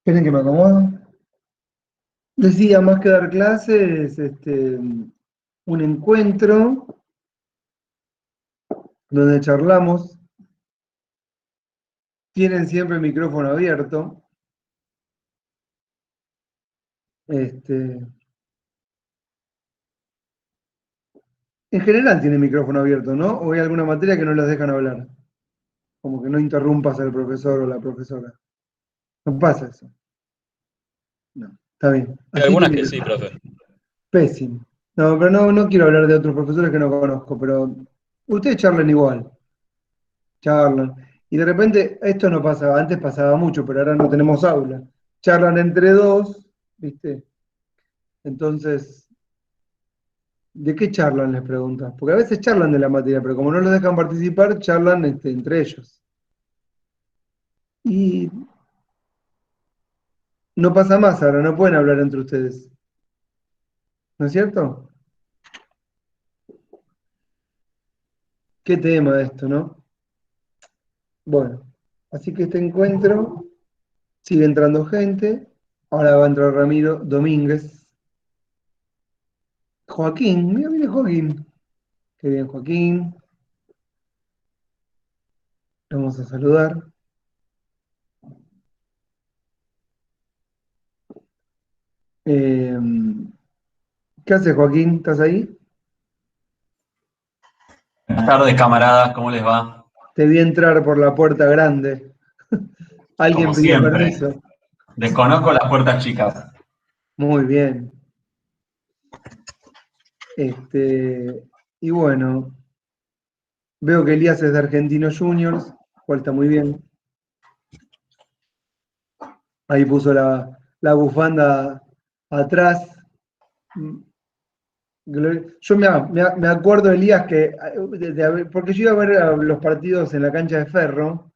¿Quieren que me acomodo? Decía, más que dar clases, un encuentro donde charlamos. Tienen siempre el micrófono abierto. Este, en general tiene el micrófono abierto, ¿no? O hay alguna materia que no los dejan hablar. Como que no interrumpas al profesor o la profesora. No pasa eso. No, está bien. Hay Así algunas tiene que que sí, ser. profe. Pésimo. No, pero no quiero hablar de otros profesores que no conozco, pero ustedes charlan igual. Charlan. Y de repente, esto no pasaba, antes pasaba mucho, pero ahora no tenemos aula. Charlan entre dos, ¿viste? Entonces, ¿de qué charlan? Les preguntas. Porque a veces charlan de la materia, pero como no los dejan participar, charlan entre ellos. Y no pasa más ahora, no pueden hablar entre ustedes. ¿No es cierto? Qué tema esto, ¿no? Bueno, así que este encuentro sigue entrando gente. Ahora va a entrar Ramiro Domínguez. Joaquín, mira, viene Joaquín. Qué bien, Joaquín. Vamos a saludar. Eh, ¿Qué haces, Joaquín? ¿Estás ahí? Buenas tardes, camaradas, ¿cómo les va? Te vi entrar por la puerta grande. Alguien Como pidió siempre, permiso. desconozco las puertas chicas. Muy bien. Y bueno, veo que Elías es de Argentinos Juniors, cual está muy bien. Ahí puso la bufanda atrás. Yo me acuerdo, Elías, que porque yo iba a ver los partidos en la cancha de Ferro,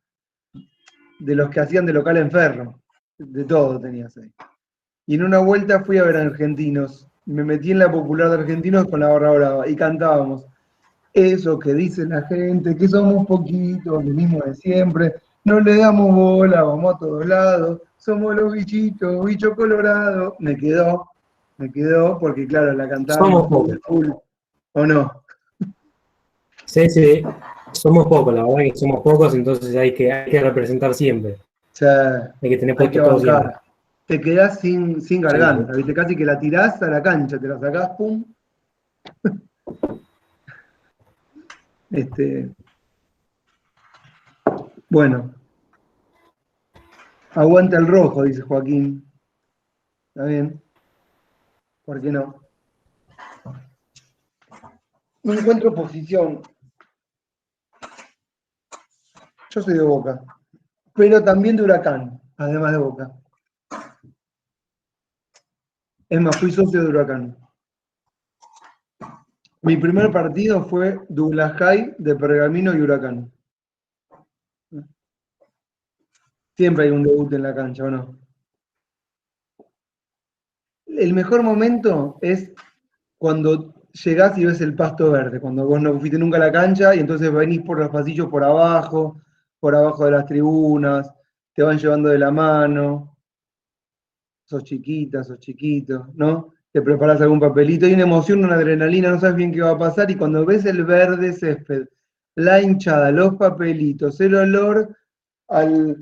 de los que hacían de local en Ferro, de todo tenías ahí. Y en una vuelta fui a ver a Argentinos, me metí en la popular de Argentinos con la barra brava y cantábamos. Eso que dice la gente, que somos poquitos, lo mismo de siempre, no le damos bola, vamos a todos lados, somos los bichitos, bicho colorado. Me quedó, porque claro, la cantábamos Somos pocos. full, ¿o no? Sí, sí, somos pocos, la verdad que somos pocos, entonces hay que representar siempre. O sea, Hay que tener hay que puesto todo siempre. bancar. Te quedás sin Sí, sí. garganta, ¿viste? Casi que la tirás a la cancha, te la sacás, pum. Este, bueno, aguanta el rojo, dice Joaquín. ¿Está bien? ¿Por qué no? No encuentro posición. Yo soy de Boca, pero también de Huracán, además de Boca. Es más, fui socio de Huracán. Mi primer partido fue Douglas High de Pergamino y Huracán. Siempre hay un debut en la cancha, ¿o no? El mejor momento es cuando llegás y ves el pasto verde, cuando vos no fuiste nunca a la cancha y entonces venís por los pasillos por abajo de las tribunas, te van llevando de la mano, sos chiquita, sos chiquito, ¿no? Te preparás algún papelito, hay una emoción, una adrenalina, no sabes bien qué va a pasar y cuando ves el verde césped, la hinchada, los papelitos, el olor al,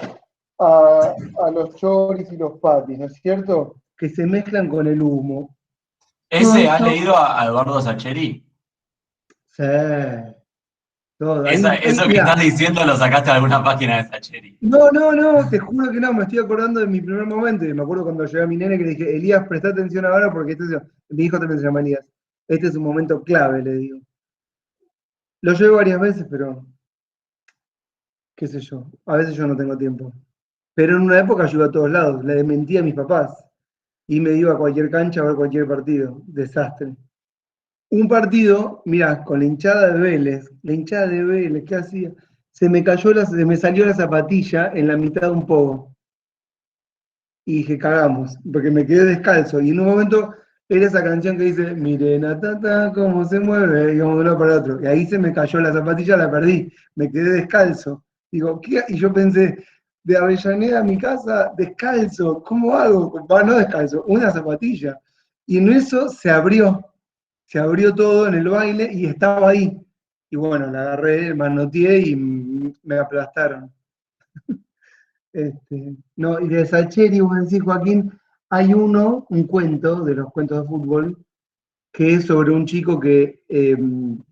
a los choris y los patis, ¿no es cierto? Que se mezclan con el humo. Todo ¿Ese has eso, leído a Eduardo Sacheri? sí, todo. Eso que Mirá, estás diciendo lo sacaste de alguna página de Sacheri. no, te juro que no, me estoy acordando de mi primer momento. Y me acuerdo cuando llegué a mi nene que le dije, Elías, presta atención ahora porque mi hijo también se llama Elías. Este es un momento clave, le digo. Lo llevo varias veces, pero qué sé yo. A veces yo no tengo tiempo. Pero en una época yo iba a todos lados, le mentía a mis papás. Y me iba a cualquier cancha a ver cualquier partido. Desastre. Un partido, mirá, con la hinchada de Vélez, ¿qué hacía? Se me salió la zapatilla en la mitad de un pogo. Y dije, cagamos, porque me quedé descalzo. Y en un momento era esa canción que dice, miren a tata cómo se mueve, y vamos de uno para el otro. Y ahí se me cayó la zapatilla, la perdí, me quedé descalzo. Digo, ¿qué? Y yo pensé, de Avellaneda a mi casa descalzo. ¿Cómo hago? Va, no descalzo, una zapatilla. Y en eso se abrió todo en el baile y estaba ahí. Y bueno, la agarré, manoteé y me aplastaron. No, y de Sacheri, vos decís, Joaquín, hay un cuento de los cuentos de fútbol, que es sobre un chico que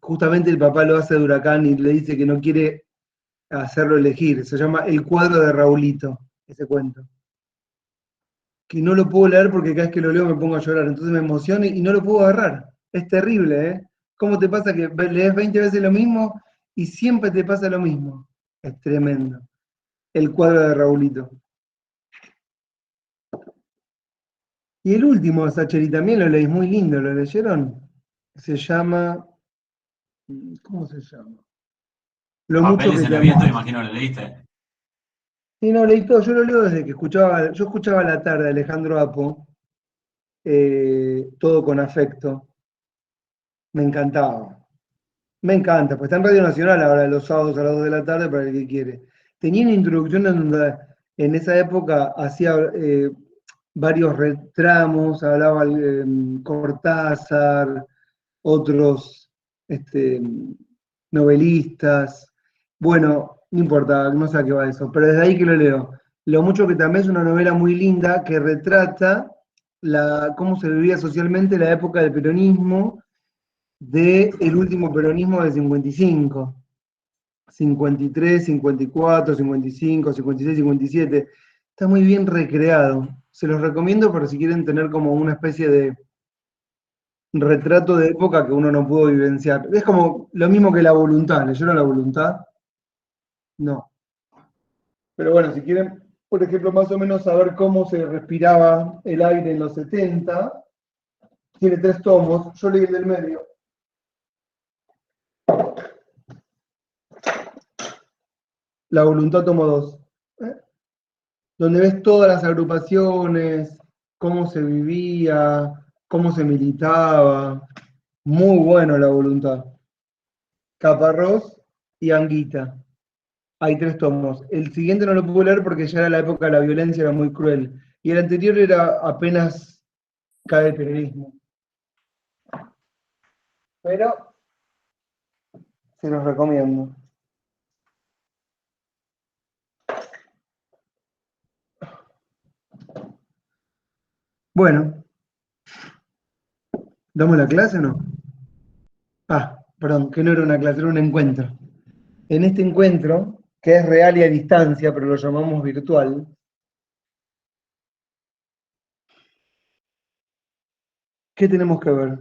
justamente el papá lo hace de Huracán y le dice que no quiere hacerlo elegir. Se llama El cuadro de Raulito, ese cuento. Que no lo puedo leer porque cada vez que lo leo me pongo a llorar, entonces me emociono y no lo puedo agarrar. Es terrible, ¿eh? ¿Cómo te pasa que lees 20 veces lo mismo y siempre te pasa lo mismo? Es tremendo. El cuadro de Raulito. Y el último, Sacheri, también lo leí, muy lindo, ¿lo leyeron? Se llama... ¿Cómo se llama? Lo mucho Papeles que en te el viento, amé. imagino lo leíste. Sí, no, leí todo, yo lo leo desde que yo escuchaba a la tarde a Alejandro Apo, todo con afecto, me encantaba. Me encanta, pues está en Radio Nacional ahora los sábados a las 2 de la tarde para el que quiere. Tenía una introducción en donde en esa época hacía varios tramos, hablaba Cortázar, otros este, novelistas. Bueno, no importa, no sé a qué va eso, pero desde ahí que lo leo. Lo mucho que también es una novela muy linda que retrata cómo se vivía socialmente la época del peronismo, del último peronismo del 55, 53, 54, 55, 56, 57. Está muy bien recreado. Se los recomiendo por si quieren tener como una especie de retrato de época que uno no pudo vivenciar. Es como lo mismo que La Voluntad. ¿Leyeron La Voluntad? No. Pero bueno, si quieren, por ejemplo, más o menos saber cómo se respiraba el aire en los 70, tiene 3 tomos. Yo leí el del medio. La Voluntad, tomo 2. Donde ves todas las agrupaciones, cómo se vivía, cómo se militaba. Muy bueno La Voluntad. Caparrós y Anguita. Hay 3 tomos. El siguiente no lo pude leer porque ya era la época de la violencia, era muy cruel. Y el anterior era apenas cae el periodismo. Pero se los recomiendo. Bueno, ¿damos la clase o no? Ah, perdón, que no era una clase, era un encuentro. En este encuentro, que es real y a distancia, pero lo llamamos virtual, ¿qué tenemos que ver?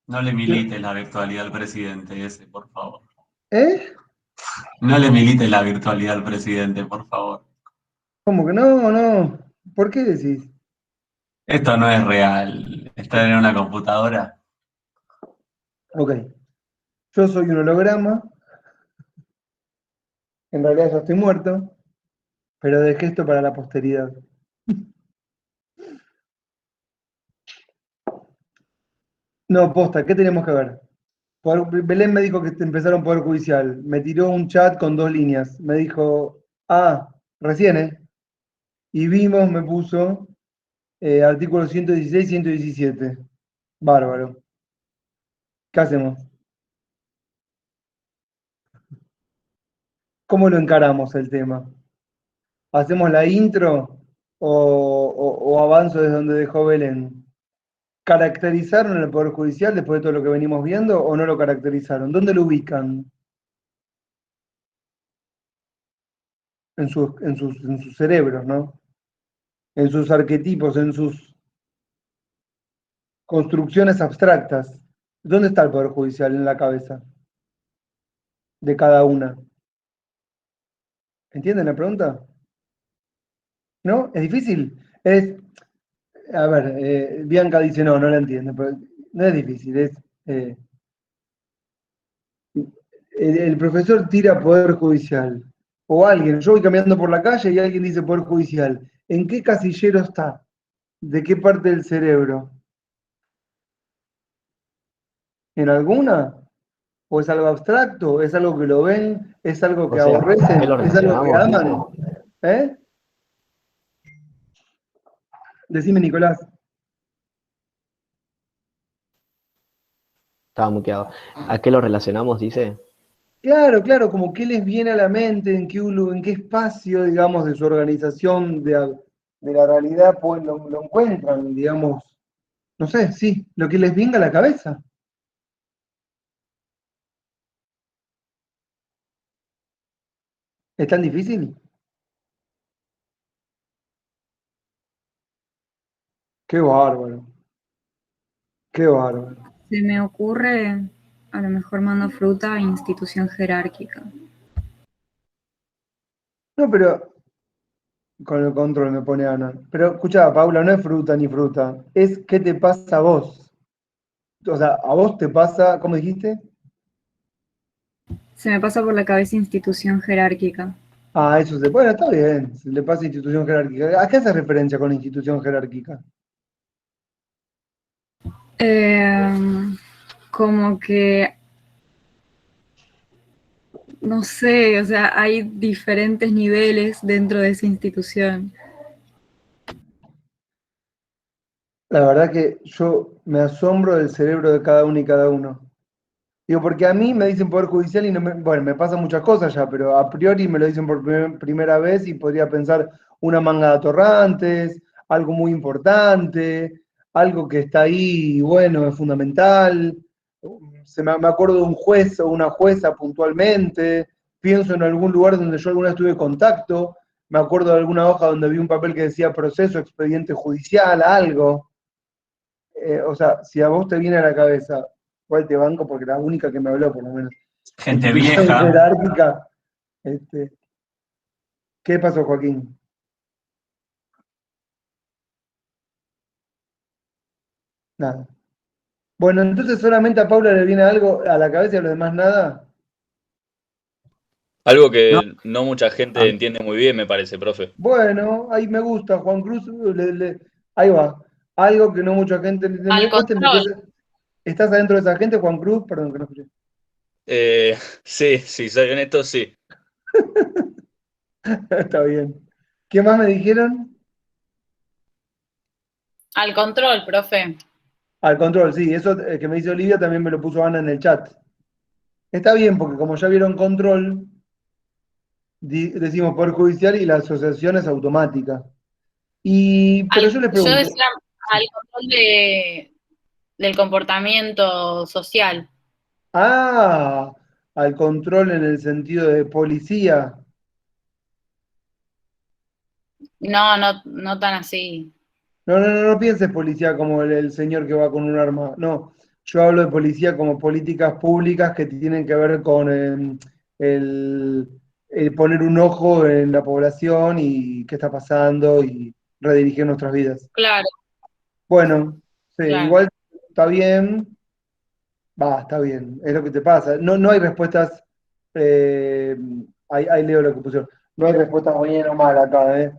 No le milites la virtualidad al presidente ese, por favor. ¿Eh? No le milites la virtualidad al presidente, por favor. ¿Cómo que no? No. ¿Por qué decís? Esto no es real. Estar en una computadora. Ok. Yo soy un holograma, en realidad ya estoy muerto, pero dejé esto para la posteridad. No, posta, ¿qué tenemos que ver? Belén me dijo que empezaron Poder Judicial. Me tiró un chat con 2 líneas. Me dijo, recién, ¿eh? Y vimos, me puso artículo 116, 117. Bárbaro. ¿Qué hacemos? ¿Cómo lo encaramos el tema? ¿Hacemos la intro o avanzo desde donde dejó Belén? ¿Caracterizaron el Poder Judicial después de todo lo que venimos viendo o no lo caracterizaron? ¿Dónde lo ubican? En sus cerebros, ¿no? En sus arquetipos, en sus construcciones abstractas. ¿Dónde está el Poder Judicial en la cabeza de cada una? ¿Entienden la pregunta? ¿No? ¿Es difícil? A ver, Bianca dice no, no la entiende, pero no es difícil, el profesor tira Poder Judicial, o alguien, yo voy caminando por la calle y alguien dice Poder Judicial, ¿en qué casillero está? ¿De qué parte del cerebro? ¿En alguna? ¿O es algo abstracto? ¿Es algo que lo ven? ¿Es algo que O sea, ¿a qué aborrecen? lo ¿Es algo que relacionamos, aman? dice? ¿Eh? Decime, Nicolás. Estaba muteado. ¿A qué lo relacionamos, dice? Claro, claro, como qué les viene a la mente, en qué espacio, digamos, de su organización de la realidad pues, lo encuentran, digamos, no sé, sí, lo que les venga a la cabeza. ¿Es tan difícil? Qué bárbaro, qué bárbaro. Se me ocurre, a lo mejor mando fruta a institución jerárquica. No, pero con el control me pone Ana. Pero escuchá, Paula, no es fruta ni fruta, es qué te pasa a vos. O sea, a vos te pasa, ¿cómo dijiste? Se me pasa por la cabeza institución jerárquica. Ah, eso se. Bueno, está bien, se le pasa institución jerárquica. ¿A qué hace referencia con institución jerárquica? Eh, Como que, no sé, o sea, hay diferentes niveles dentro de esa institución. La verdad que yo me asombro del cerebro de cada uno y cada uno. Digo, porque a mí me dicen Poder Judicial y no me, bueno, me pasan muchas cosas ya, pero a priori me lo dicen por primera vez y podría pensar una manga de atorrantes, algo muy importante, algo que está ahí, bueno, es fundamental. Me acuerdo de un juez o una jueza puntualmente, pienso en algún lugar donde yo alguna vez tuve contacto, me acuerdo de alguna hoja donde vi un papel que decía proceso, expediente judicial, algo. O sea, si a vos te viene a la cabeza, ¿cuál te banco? Porque la única que me habló, por lo menos, Gente institución vieja. jerárquica. Este, ¿Qué pasó, Joaquín? Nada. Bueno, entonces solamente a Paula le viene algo a la cabeza y a los demás nada. Algo No, que no mucha gente a- entiende muy bien, me parece, profe. Bueno, ahí me gusta, Juan Cruz, ahí va. Algo que no mucha gente entiende. Al Vos te metés, control. estás adentro de esa gente, Juan Cruz, perdón que no escuché. Sí, si soy honesto, sí. Está bien. ¿Qué más me dijeron? Al control, profe. Al control, sí, eso que me dice Olivia también me lo puso Ana en el chat. Está bien, porque como ya vieron control, decimos Poder Judicial y la asociación es automática. Pero yo les Yo pregunto, decía al control del comportamiento social. ah, al control en el sentido de policía. No, no, no tan así. No, no, no, no pienses policía como el señor que va con un arma. No, yo hablo de policía como políticas públicas que tienen que ver con el, el poner un ojo en la población y qué está pasando y redirigir nuestras vidas. Claro, Bueno, sí, claro. igual está bien, va, está bien, es lo que te pasa. No, no hay respuestas, eh, ahí leo lo que pusieron, no hay respuestas buenas o malas acá, ¿eh?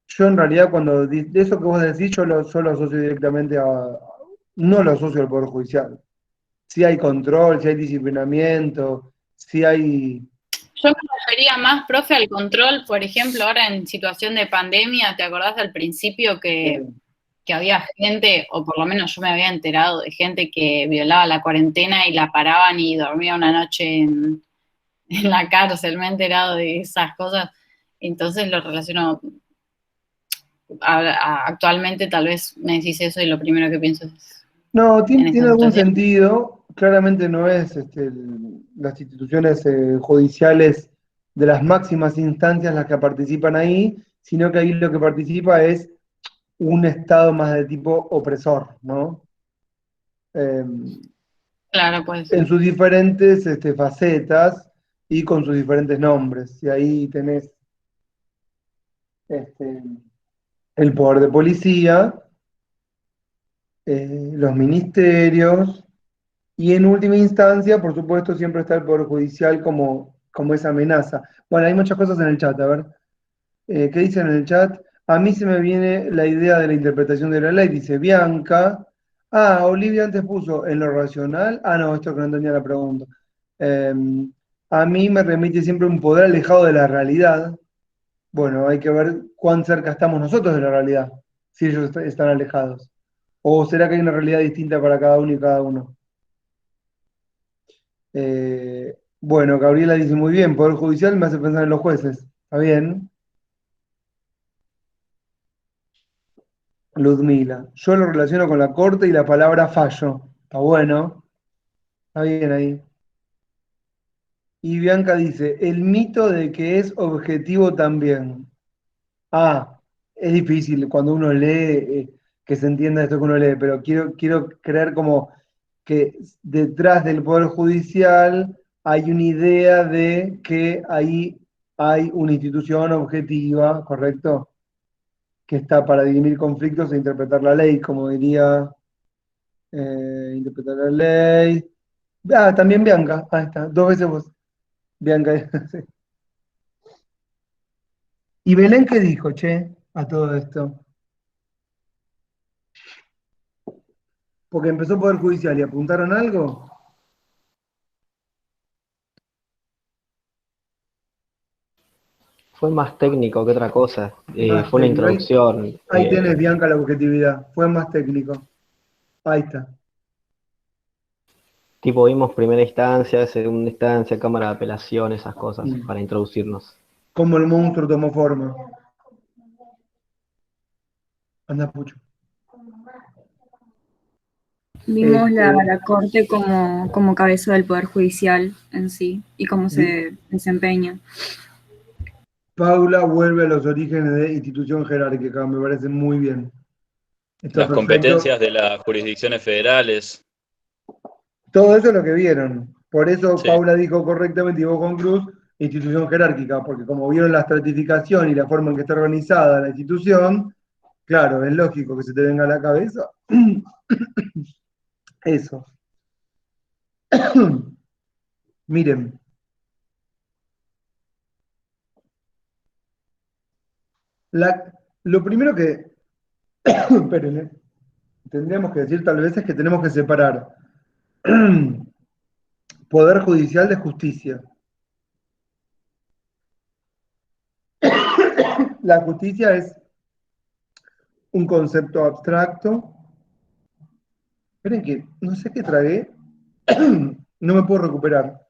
Yo en realidad cuando de eso que vos decís, yo lo asocio directamente no lo asocio al Poder Judicial. Si hay control, si hay disciplinamiento, si hay. Yo me refería más, profe, al control, por ejemplo, ahora en situación de pandemia, ¿te acordás al principio que había gente, o por lo menos yo me había enterado de gente que violaba la cuarentena y la paraban y dormía una noche en la cárcel? Me he enterado de esas cosas, entonces lo relaciono actualmente. Tal vez me decís eso y lo primero que pienso es No, en tiene esta algún situación. sentido. Claramente no es las instituciones judiciales de las máximas instancias las que participan ahí, sino que ahí lo que participa es un Estado más de tipo opresor, ¿no? Eh, Claro, puede en ser. sus diferentes facetas y con sus diferentes nombres. Y ahí tenés este, el poder de policía, los ministerios, y en última instancia, por supuesto, siempre está el poder judicial como esa amenaza. Bueno, hay muchas cosas en el chat, a ver. ¿Qué dicen en el chat? A mí se me viene la idea de la interpretación de la ley, dice Bianca. Olivia antes puso en lo racional. No, esto que no entendía la pregunta. A mí me remite siempre un poder alejado de la realidad. Bueno, hay que ver cuán cerca estamos nosotros de la realidad, si ellos están alejados. ¿O será que hay una realidad distinta para cada uno y cada uno? Bueno, Gabriela dice muy bien, Poder Judicial me hace pensar en los jueces. ¿Está bien? Ludmila, yo lo relaciono con la corte y la palabra fallo. Está bueno, está bien ahí. Y Bianca dice, el mito de que es objetivo también. Es difícil cuando uno lee que se entienda esto que uno lee, pero quiero creer como que detrás del Poder Judicial hay una idea de que ahí hay una institución objetiva, ¿correcto? Que está para dirimir conflictos e interpretar la ley, como diría interpretar la ley. También Bianca, ahí está, dos veces vos. Bianca. Sí. ¿Y Belén qué dijo, che, a todo esto? Porque empezó Poder Judicial y apuntaron algo. Fue más técnico que otra cosa. Más Fue una técnico. introducción. Ahí tenés, Bianca, la objetividad. Fue más técnico. Ahí está. Tipo, vimos primera instancia, segunda instancia, cámara de apelación, esas cosas, Mm. para introducirnos. Como el monstruo tomó forma. Anda, Pucho. Vimos Este, la Corte como cabeza del Poder Judicial en sí y cómo se desempeña. Paula vuelve a los orígenes de institución jerárquica. Me parece muy bien. Está Las perfecto. competencias de las jurisdicciones federales. Todo eso es lo que vieron. Por eso Sí. Paula dijo correctamente y vos con Cruz, institución jerárquica, porque como vieron la estratificación y la forma en que está organizada la institución, claro, es lógico que se te venga a la cabeza eso. Miren. Lo primero que, espérenme, tendríamos que decir tal vez es que tenemos que separar poder judicial de justicia. La justicia es un concepto abstracto. Esperen que no sé qué tragué, no me puedo recuperar.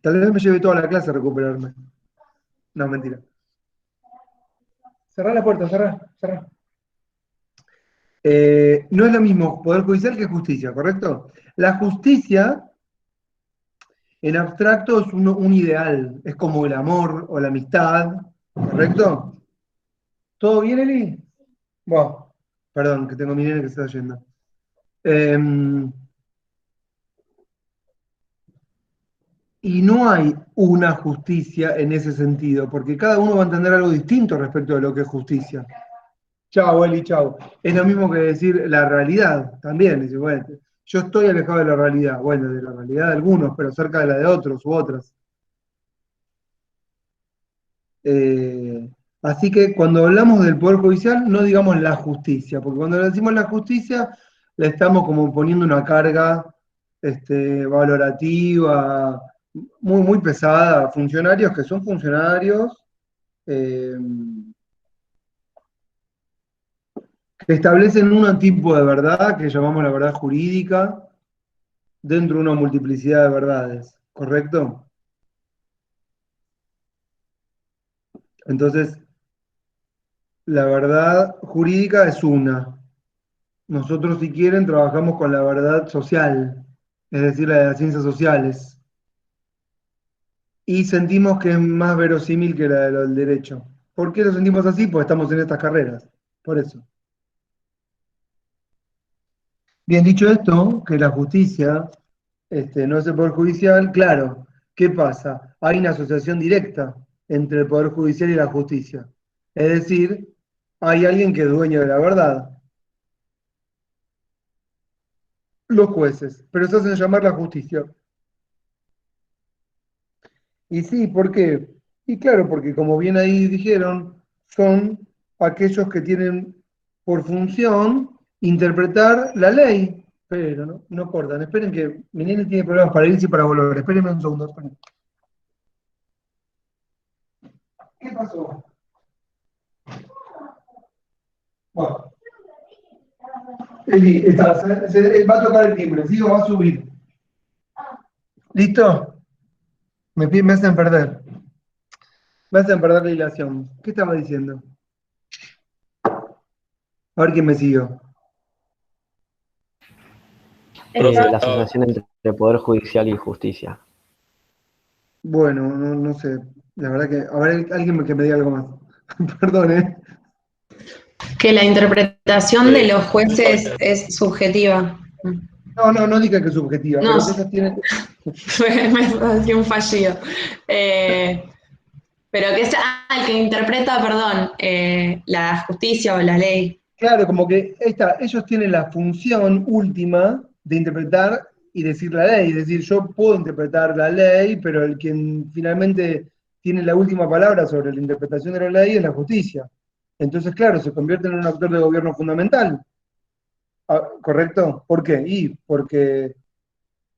Tal vez me lleve toda la clase a recuperarme. No, mentira. Cerrá la puerta, cerrá. No es lo mismo poder judicial que justicia, ¿correcto? La justicia, en abstracto, es un ideal, es como el amor o la amistad, ¿correcto? ¿Todo bien, Eli? Bueno, perdón, que tengo mi nene que se está yendo. Y no hay una justicia en ese sentido, porque cada uno va a entender algo distinto respecto de lo que es justicia. Chao, Eli, chao. Es lo mismo que decir la realidad, también. Dice, bueno, yo estoy alejado de la realidad. Bueno, de la realidad de algunos, pero cerca de la de otros u otras. Así que cuando hablamos del Poder Judicial, no digamos la justicia, porque cuando decimos la justicia, le estamos como poniendo una carga valorativa muy pesada a funcionarios que son funcionarios eh, que establecen un tipo de verdad que llamamos la verdad jurídica dentro de una multiplicidad de verdades, ¿correcto? Entonces, la verdad jurídica es una. Nosotros, si quieren, trabajamos con la verdad social, es decir, la de las ciencias sociales. Y sentimos que es más verosímil que la del derecho. ¿Por qué lo sentimos así? Porque estamos en estas carreras. Por eso. Bien, dicho esto, que la justicia no es el Poder Judicial, claro, ¿qué pasa? Hay una asociación directa entre el Poder Judicial y la justicia. Es decir, hay alguien que es dueño de la verdad, los jueces, pero se hacen llamar la justicia. Y sí, ¿por qué? Y claro, porque como bien ahí dijeron, son aquellos que tienen por función, interpretar la ley. Pero no cortan, esperen que mi nene tiene problemas para irse y para volver. Espérenme un segundo. Esperen. ¿Qué pasó? Bueno. Va a tocar el timbre, ¿sí? O va a subir. ¿Listo? Me hacen perder. Me hacen perder la hilación. ¿Qué estaba diciendo? A ver quién me siguió. La asociación entre poder judicial y justicia. Bueno, no sé. La verdad que. A ver, alguien que me diga algo más. Perdón, ¿eh? Que la interpretación de los jueces es subjetiva. No diga que es subjetiva, No, pero que ellos tienen. me pareció un fallido. Pero que es el que interpreta, perdón, la justicia o la ley. Claro, como que ellos tienen la función última de interpretar y decir la ley. Es decir, yo puedo interpretar la ley, pero el quien finalmente tiene la última palabra sobre la interpretación de la ley es la justicia. Entonces, claro, se convierte en un actor de gobierno fundamental. ¿Correcto? ¿Por qué? Porque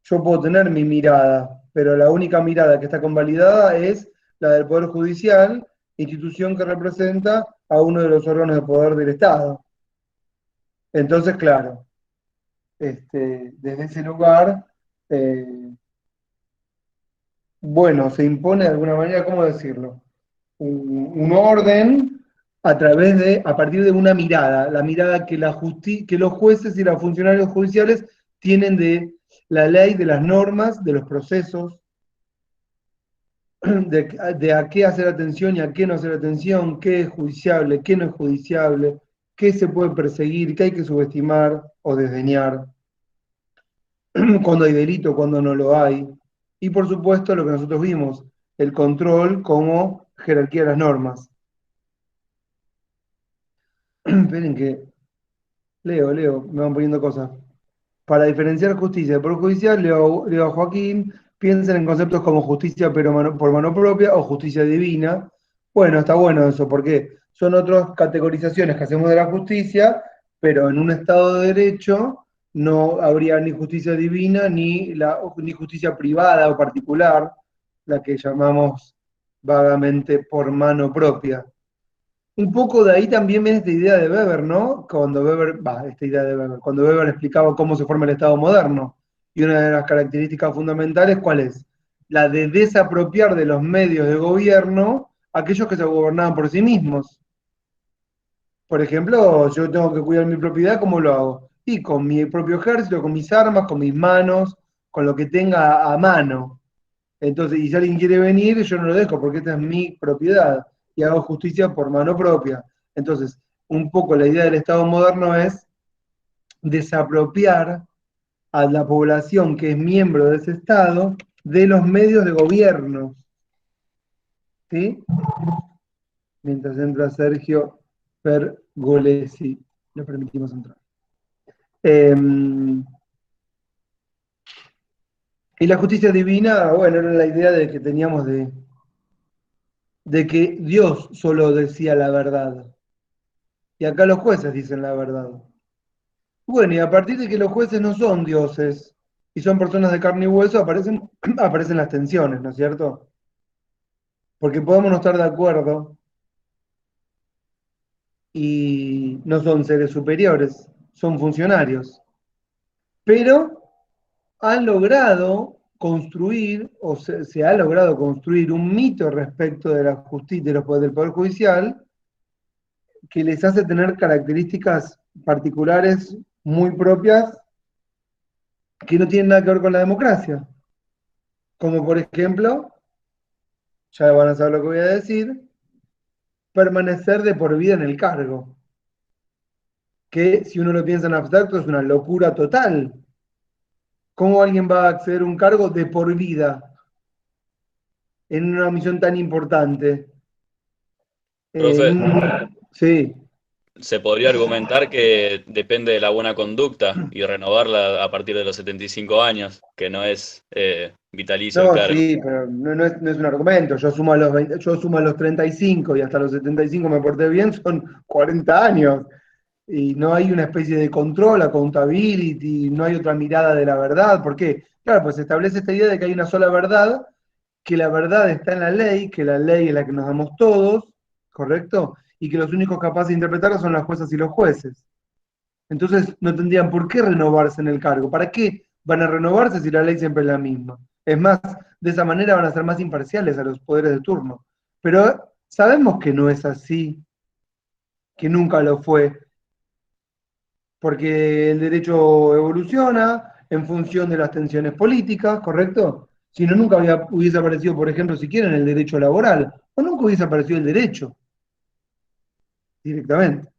yo puedo tener mi mirada, pero la única mirada que está convalidada es la del Poder Judicial, institución que representa a uno de los órganos de poder del Estado. Entonces, claro, desde ese lugar, bueno, se impone de alguna manera, ¿cómo decirlo? Un orden a partir de una mirada, la mirada que los jueces y los funcionarios judiciales tienen de la ley, de las normas, de los procesos, de a qué hacer atención y a qué no hacer atención, qué es judiciable, qué no es judiciable, qué se puede perseguir, qué hay que subestimar o desdeñar, cuando hay delito, cuando no lo hay. Y por supuesto lo que nosotros vimos, el control como jerarquía de las normas. Esperen que leo, me van poniendo cosas. Para diferenciar justicia del Poder Judicial, leo a Joaquín, piensen en conceptos como justicia pero por mano propia o justicia divina. Bueno, está bueno eso, porque son otras categorizaciones que hacemos de la justicia, pero en un Estado de Derecho no habría ni justicia divina ni justicia privada o particular, la que llamamos vagamente por mano propia. Un poco de ahí también viene esta idea de Weber, ¿no? Cuando Weber explicaba cómo se forma el Estado moderno. Y una de las características fundamentales, ¿cuál es? La de desapropiar de los medios de gobierno aquellos que se gobernaban por sí mismos. Por ejemplo, yo tengo que cuidar mi propiedad, ¿cómo lo hago? Y con mi propio ejército, con mis armas, con mis manos, con lo que tenga a mano. Entonces, y si alguien quiere venir, yo no lo dejo porque esta es mi propiedad y hago justicia por mano propia. Entonces, un poco la idea del Estado moderno es desapropiar a la población que es miembro de ese Estado de los medios de gobierno. ¿Sí? Mientras entra Sergio Pergolesi, le permitimos entrar. Y la justicia divina, bueno, era la idea de que teníamos de que Dios solo decía la verdad. Y acá los jueces dicen la verdad. Bueno, y a partir de que los jueces no son dioses y son personas de carne y hueso, aparecen las tensiones, ¿no es cierto? Porque podemos no estar de acuerdo y no son seres superiores, son funcionarios. Pero han logrado construir, o se ha logrado construir un mito respecto de la justicia, del Poder Judicial, que les hace tener características particulares muy propias que no tienen nada que ver con la democracia. Como por ejemplo, ya van a saber lo que voy a decir, permanecer de por vida en el cargo. Que si uno lo piensa en abstracto es una locura total. ¿Cómo alguien va a acceder a un cargo de por vida en una misión tan importante? Profe, Sí. se podría argumentar que depende de la buena conducta y renovarla a partir de los 75 años, que no es vitalicio el No, cargo. sí, pero no es un argumento. Yo sumo a los 35 y hasta los 75 me porté bien, son 40 años. y no hay una especie de control, accountability, no hay otra mirada de la verdad. ¿Por qué? Claro, pues se establece esta idea de que hay una sola verdad, que la verdad está en la ley, que la ley es la que nos damos todos, ¿correcto? Y que los únicos capaces de interpretarla son las juezas y los jueces. Entonces no tendrían por qué renovarse en el cargo. ¿Para qué van a renovarse si la ley siempre es la misma? Es más, de esa manera van a ser más imparciales a los poderes de turno. Pero sabemos que no es así, que nunca lo fue, porque el derecho evoluciona en función de las tensiones políticas, ¿correcto? Si no, nunca hubiese aparecido, por ejemplo, si quieren, el derecho laboral, o nunca hubiese aparecido el derecho, directamente.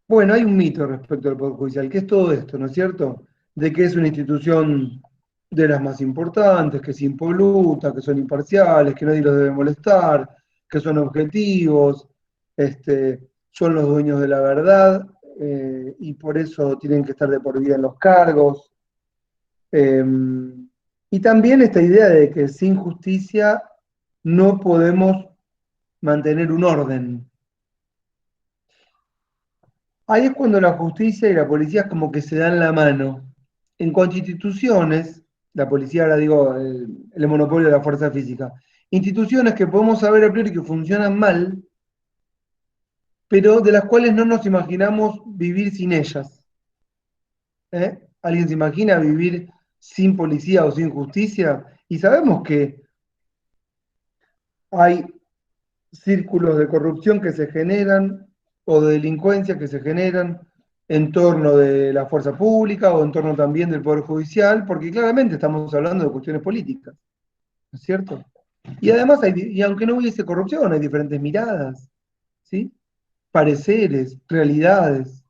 Bueno, hay un mito respecto al Poder Judicial, que es todo esto, ¿no es cierto? De que es una institución de las más importantes, que es impoluta, que son imparciales, que nadie los debe molestar, que son objetivos, son los dueños de la verdad, y por eso tienen que estar de por vida en los cargos. Y también esta idea de que sin justicia no podemos mantener un orden. Ahí es cuando la justicia y la policía es como que se dan la mano. En cuanto a instituciones, la policía, ahora digo, el monopolio de la fuerza física, instituciones que podemos saber a priori que funcionan mal, pero de las cuales no nos imaginamos vivir sin ellas. ¿Eh? ¿Alguien se imagina vivir sin policía o sin justicia? Y sabemos que hay círculos de corrupción que se generan o de delincuencia que se generan en torno de la fuerza pública o en torno también del Poder Judicial, porque claramente estamos hablando de cuestiones políticas, ¿no es cierto? Y además, y aunque no hubiese corrupción, hay diferentes miradas, ¿sí? Pareceres, realidades.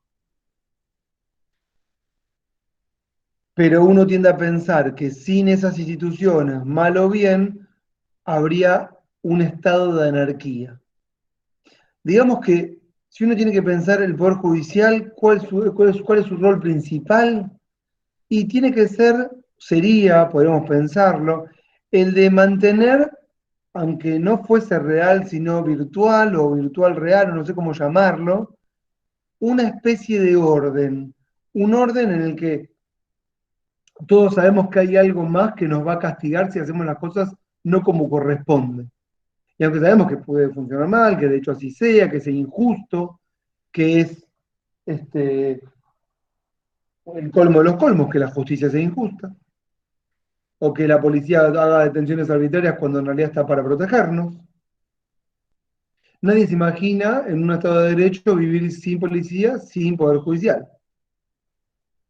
Pero uno tiende a pensar que sin esas instituciones, mal o bien, habría un estado de anarquía. Digamos que si uno tiene que pensar el Poder Judicial, ¿cuál es su rol principal? Y tiene que ser, sería, podríamos pensarlo, el de mantener, aunque no fuese real, sino virtual o virtual real, no sé cómo llamarlo, una especie de orden. Un orden en el que todos sabemos que hay algo más que nos va a castigar si hacemos las cosas no como corresponde. Y aunque sabemos que puede funcionar mal, que de hecho así sea, que sea injusto, que es el colmo de los colmos, que la justicia sea injusta, o que la policía haga detenciones arbitrarias cuando en realidad está para protegernos. Nadie se imagina en un Estado de Derecho vivir sin policía, sin poder judicial.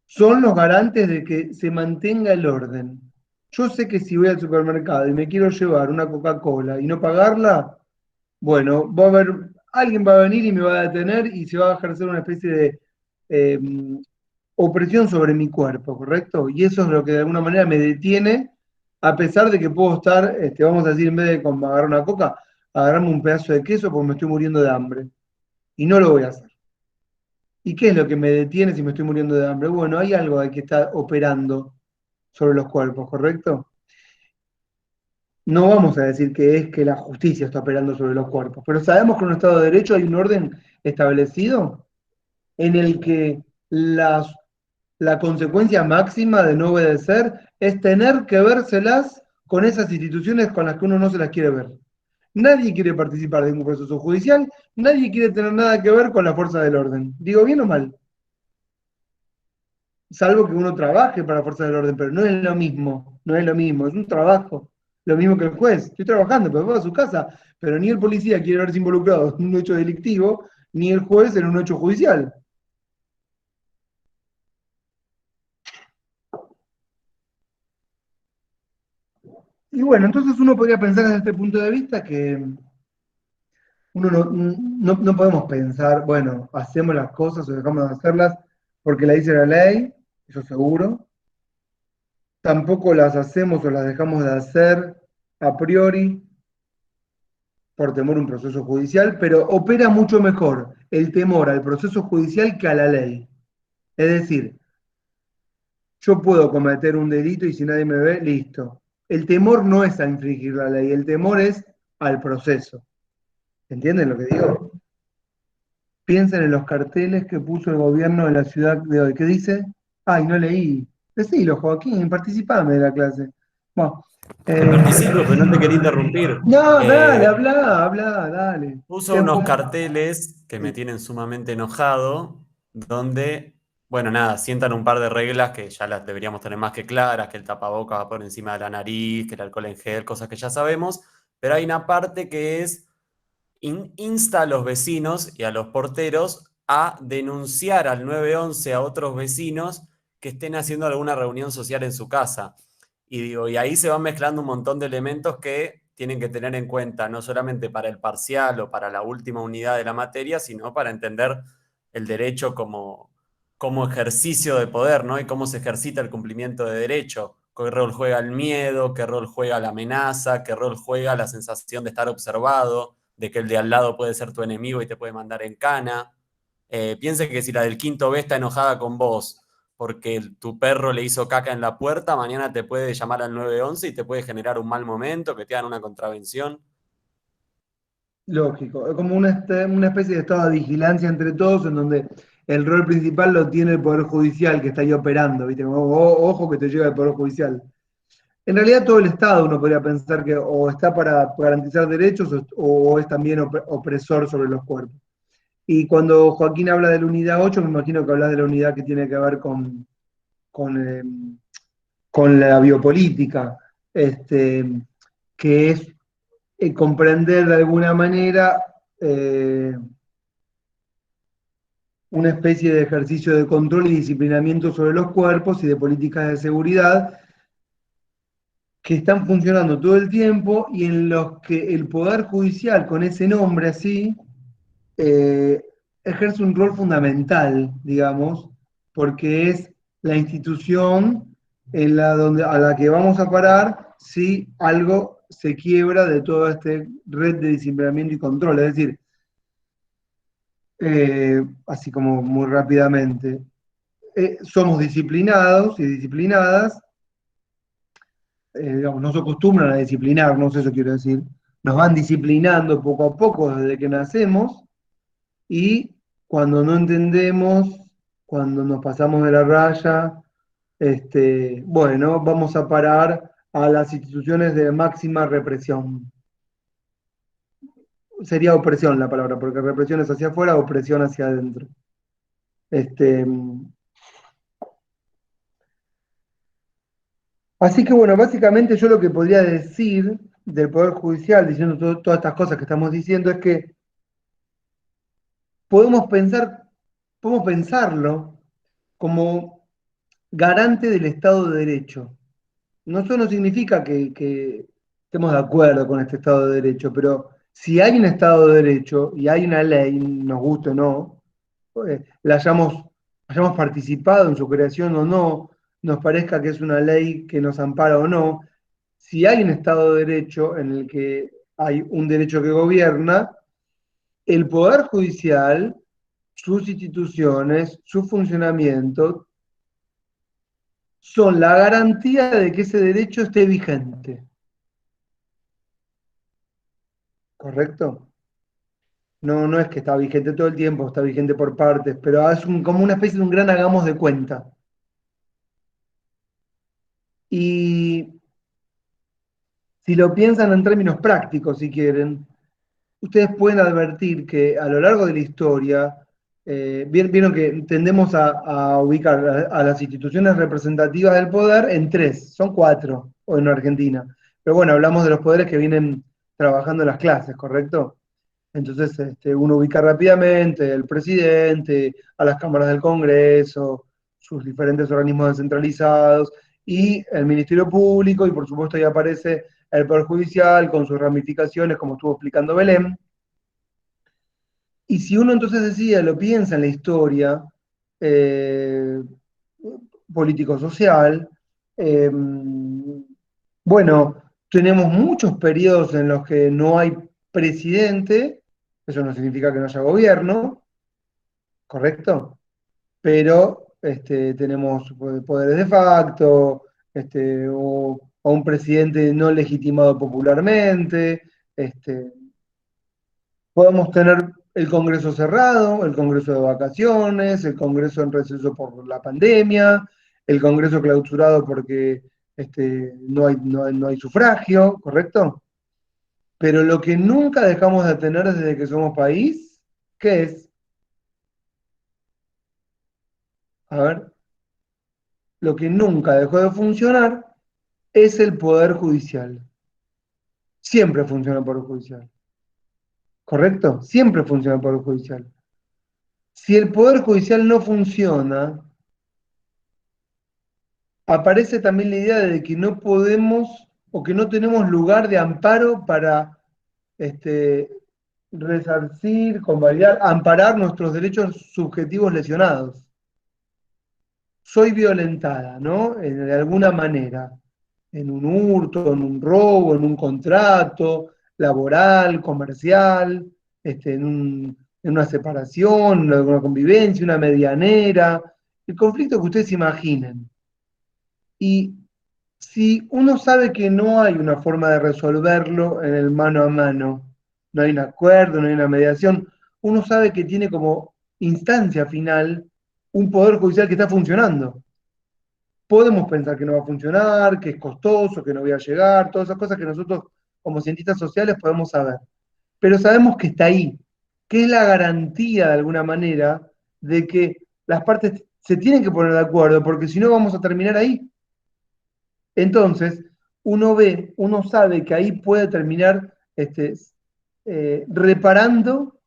Son los garantes de que se mantenga el orden. Yo sé que si voy al supermercado y me quiero llevar una Coca-Cola y no pagarla, bueno, alguien va a venir y me va a detener y se va a ejercer una especie de opresión sobre mi cuerpo, ¿correcto? Y eso es lo que de alguna manera me detiene, a pesar de que puedo estar, vamos a decir, en vez de agarrar una coca, agarrarme un pedazo de queso porque me estoy muriendo de hambre. Y no lo voy a hacer. ¿Y qué es lo que me detiene si me estoy muriendo de hambre? Bueno, hay algo que está operando sobre los cuerpos, ¿correcto? No vamos a decir que es que la justicia está operando sobre los cuerpos, pero sabemos que en un Estado de Derecho hay un orden establecido en el que la consecuencia máxima de no obedecer es tener que vérselas con esas instituciones con las que uno no se las quiere ver. Nadie quiere participar de un proceso judicial, nadie quiere tener nada que ver con la fuerza del orden. ¿Digo bien o mal? Salvo que uno trabaje para la fuerza del orden, pero no es lo mismo, no es lo mismo, es un trabajo. Lo mismo que el juez. Estoy trabajando, pero voy a su casa, pero ni el policía quiere verse involucrado en un hecho delictivo, ni el juez en un hecho judicial. Y bueno, entonces uno podría pensar desde este punto de vista que uno no podemos pensar, bueno, hacemos las cosas o dejamos de hacerlas porque la dice la ley, eso seguro. Tampoco las hacemos o las dejamos de hacer a priori por temor a un proceso judicial, pero opera mucho mejor el temor al proceso judicial que a la ley. Es decir, yo puedo cometer un delito y si nadie me ve, listo. El temor no es a infringir la ley, el temor es al proceso. ¿Entienden lo que digo? Piensen en los carteles que puso el gobierno en la ciudad de hoy. ¿Qué dice? Ay, no leí. Decilo, Joaquín, participame de la clase. Bueno, Participo, pero no te quería interrumpir. no, dale, habla, dale. Puso unos carteles que me tienen sumamente enojado, donde, bueno, nada, sientan un par de reglas que ya las deberíamos tener más que claras, que el tapabocas va por encima de la nariz, que el alcohol en gel, cosas que ya sabemos, pero hay una parte que es insta a los vecinos y a los porteros a denunciar al 911 a otros vecinos que estén haciendo alguna reunión social en su casa. Y digo, y ahí se van mezclando un montón de elementos que tienen que tener en cuenta, no solamente para el parcial o para la última unidad de la materia, sino para entender el derecho como ejercicio de poder, ¿no? Y cómo se ejercita el cumplimiento de derecho. ¿Qué rol juega el miedo? ¿Qué rol juega la amenaza? ¿Qué rol juega la sensación de estar observado? De que el de al lado puede ser tu enemigo y te puede mandar en cana. Piense que si la del quinto B está enojada con vos porque tu perro le hizo caca en la puerta, mañana te puede llamar al 911 y te puede generar un mal momento, que te hagan una contravención. Lógico, es como una especie de estado de vigilancia entre todos, en donde el rol principal lo tiene el Poder Judicial, que está ahí operando, ¿viste? Ojo que te llega el Poder Judicial. En realidad todo el Estado uno podría pensar que o está para garantizar derechos o es también opresor sobre los cuerpos. Y cuando Joaquín habla de la unidad 8, me imagino que habla de la unidad que tiene que ver con la biopolítica, que es comprender de alguna manera una especie de ejercicio de control y disciplinamiento sobre los cuerpos y de políticas de seguridad que están funcionando todo el tiempo y en los que el Poder Judicial, con ese nombre así, ejerce un rol fundamental, digamos, porque es la institución a la que vamos a parar si algo se quiebra de toda esta red de disciplinamiento y control. Es decir, así como muy rápidamente, somos disciplinados y disciplinadas, digamos, no se acostumbran a disciplinarnos, eso quiero decir, nos van disciplinando poco a poco desde que nacemos, y cuando no entendemos, cuando nos pasamos de la raya, bueno, vamos a parar a las instituciones de máxima represión. Sería opresión la palabra, porque represión es hacia afuera, opresión hacia adentro. Así que bueno, básicamente yo lo que podría decir del Poder Judicial, diciendo todas estas cosas que estamos diciendo, es que podemos pensarlo como garante del Estado de Derecho. No, eso no significa que estemos de acuerdo con este Estado de Derecho, pero si hay un Estado de Derecho y hay una ley, nos guste o no, hayamos participado en su creación o no, nos parezca que es una ley que nos ampara o no, si hay un Estado de Derecho en el que hay un derecho que gobierna, el Poder Judicial, sus instituciones, su funcionamiento, son la garantía de que ese derecho esté vigente. ¿Correcto? No es que está vigente todo el tiempo, está vigente por partes, pero es como una especie de un gran hagamos de cuenta. Y si lo piensan en términos prácticos, si quieren, ustedes pueden advertir que a lo largo de la historia, vieron que tendemos a ubicar a las instituciones representativas del poder en tres, son cuatro hoy en Argentina. Pero bueno, hablamos de los poderes que vienen trabajando en las clases, ¿correcto? Entonces uno ubica rápidamente el presidente, a las cámaras del Congreso, sus diferentes organismos descentralizados, y el Ministerio Público, y por supuesto ahí aparece el Poder Judicial con sus ramificaciones, como estuvo explicando Belén. Y si uno entonces decía, lo piensa en la historia político-social, bueno, tenemos muchos periodos en los que no hay presidente, eso no significa que no haya gobierno, ¿correcto? Pero tenemos poderes de facto, o un presidente no legitimado popularmente, Podemos tener el Congreso cerrado, el Congreso de vacaciones, el Congreso en receso por la pandemia, el Congreso clausurado porque no hay sufragio, ¿correcto? Pero lo que nunca dejamos de tener desde que somos país, ¿qué es? A ver, lo que nunca dejó de funcionar es el Poder Judicial. Siempre funciona el Poder Judicial. ¿Correcto? Siempre funciona el Poder Judicial. Si el Poder Judicial no funciona, aparece también la idea de que no podemos o que no tenemos lugar de amparo para resarcir, convalidar, amparar nuestros derechos subjetivos lesionados. Soy violentada, ¿no? De alguna manera, en un hurto, en un robo, en un contrato laboral, comercial, en una separación, en una convivencia, una medianera, el conflicto que ustedes imaginen. Y si uno sabe que no hay una forma de resolverlo en el mano a mano, no hay un acuerdo, no hay una mediación, uno sabe que tiene como instancia final un poder judicial que está funcionando. Podemos pensar que no va a funcionar, que es costoso, que no voy a llegar, todas esas cosas que nosotros como cientistas sociales podemos saber. Pero sabemos que está ahí, que es la garantía de alguna manera de que las partes se tienen que poner de acuerdo, porque si no vamos a terminar ahí. Entonces, uno sabe que ahí puede terminar reparando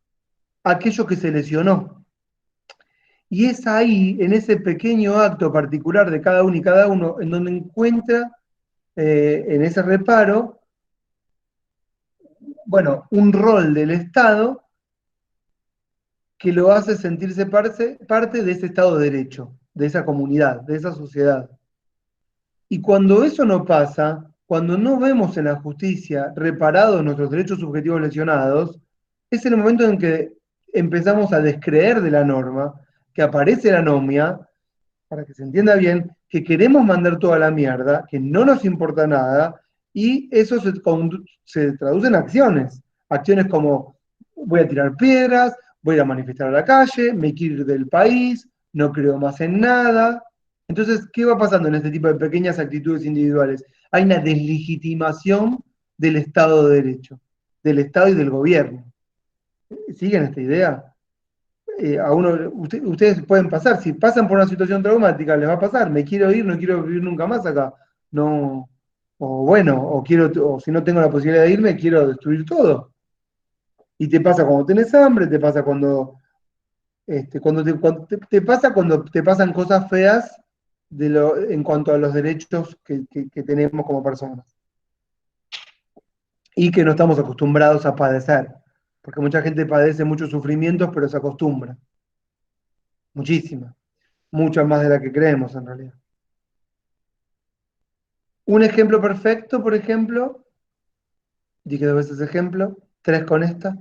aquello que se lesionó. Y es ahí, en ese pequeño acto particular de cada uno y cada uno, en donde encuentra, en ese reparo, bueno, un rol del Estado que lo hace sentirse parte de ese Estado de Derecho, de esa comunidad, de esa sociedad. Y cuando eso no pasa, cuando no vemos en la justicia reparados nuestros derechos subjetivos lesionados, es el momento en que empezamos a descreer de la norma, que aparece la anomia, para que se entienda bien, que queremos mandar toda la mierda, que no nos importa nada, y eso se traduce en acciones. Acciones como voy a tirar piedras, voy a ir a manifestar a la calle, me quiero ir del país, no creo más en nada. Entonces, ¿qué va pasando en este tipo de pequeñas actitudes individuales? Hay una deslegitimación del Estado de Derecho, del Estado y del gobierno. ¿Siguen esta idea? Ustedes pueden pasar, si pasan por una situación traumática, les va a pasar, me quiero ir, no quiero vivir nunca más acá, no, o bueno, o si no tengo la posibilidad de irme, quiero destruir todo. Y te pasa cuando tenés hambre, te pasa cuando te pasa cuando te pasan cosas feas en cuanto a los derechos que tenemos como personas. Y que no estamos acostumbrados a padecer. Porque mucha gente padece muchos sufrimientos, pero se acostumbra. Muchísima. Mucha más de la que creemos, en realidad. Un ejemplo perfecto, por ejemplo, dije 2 veces ejemplo, 3 con esta,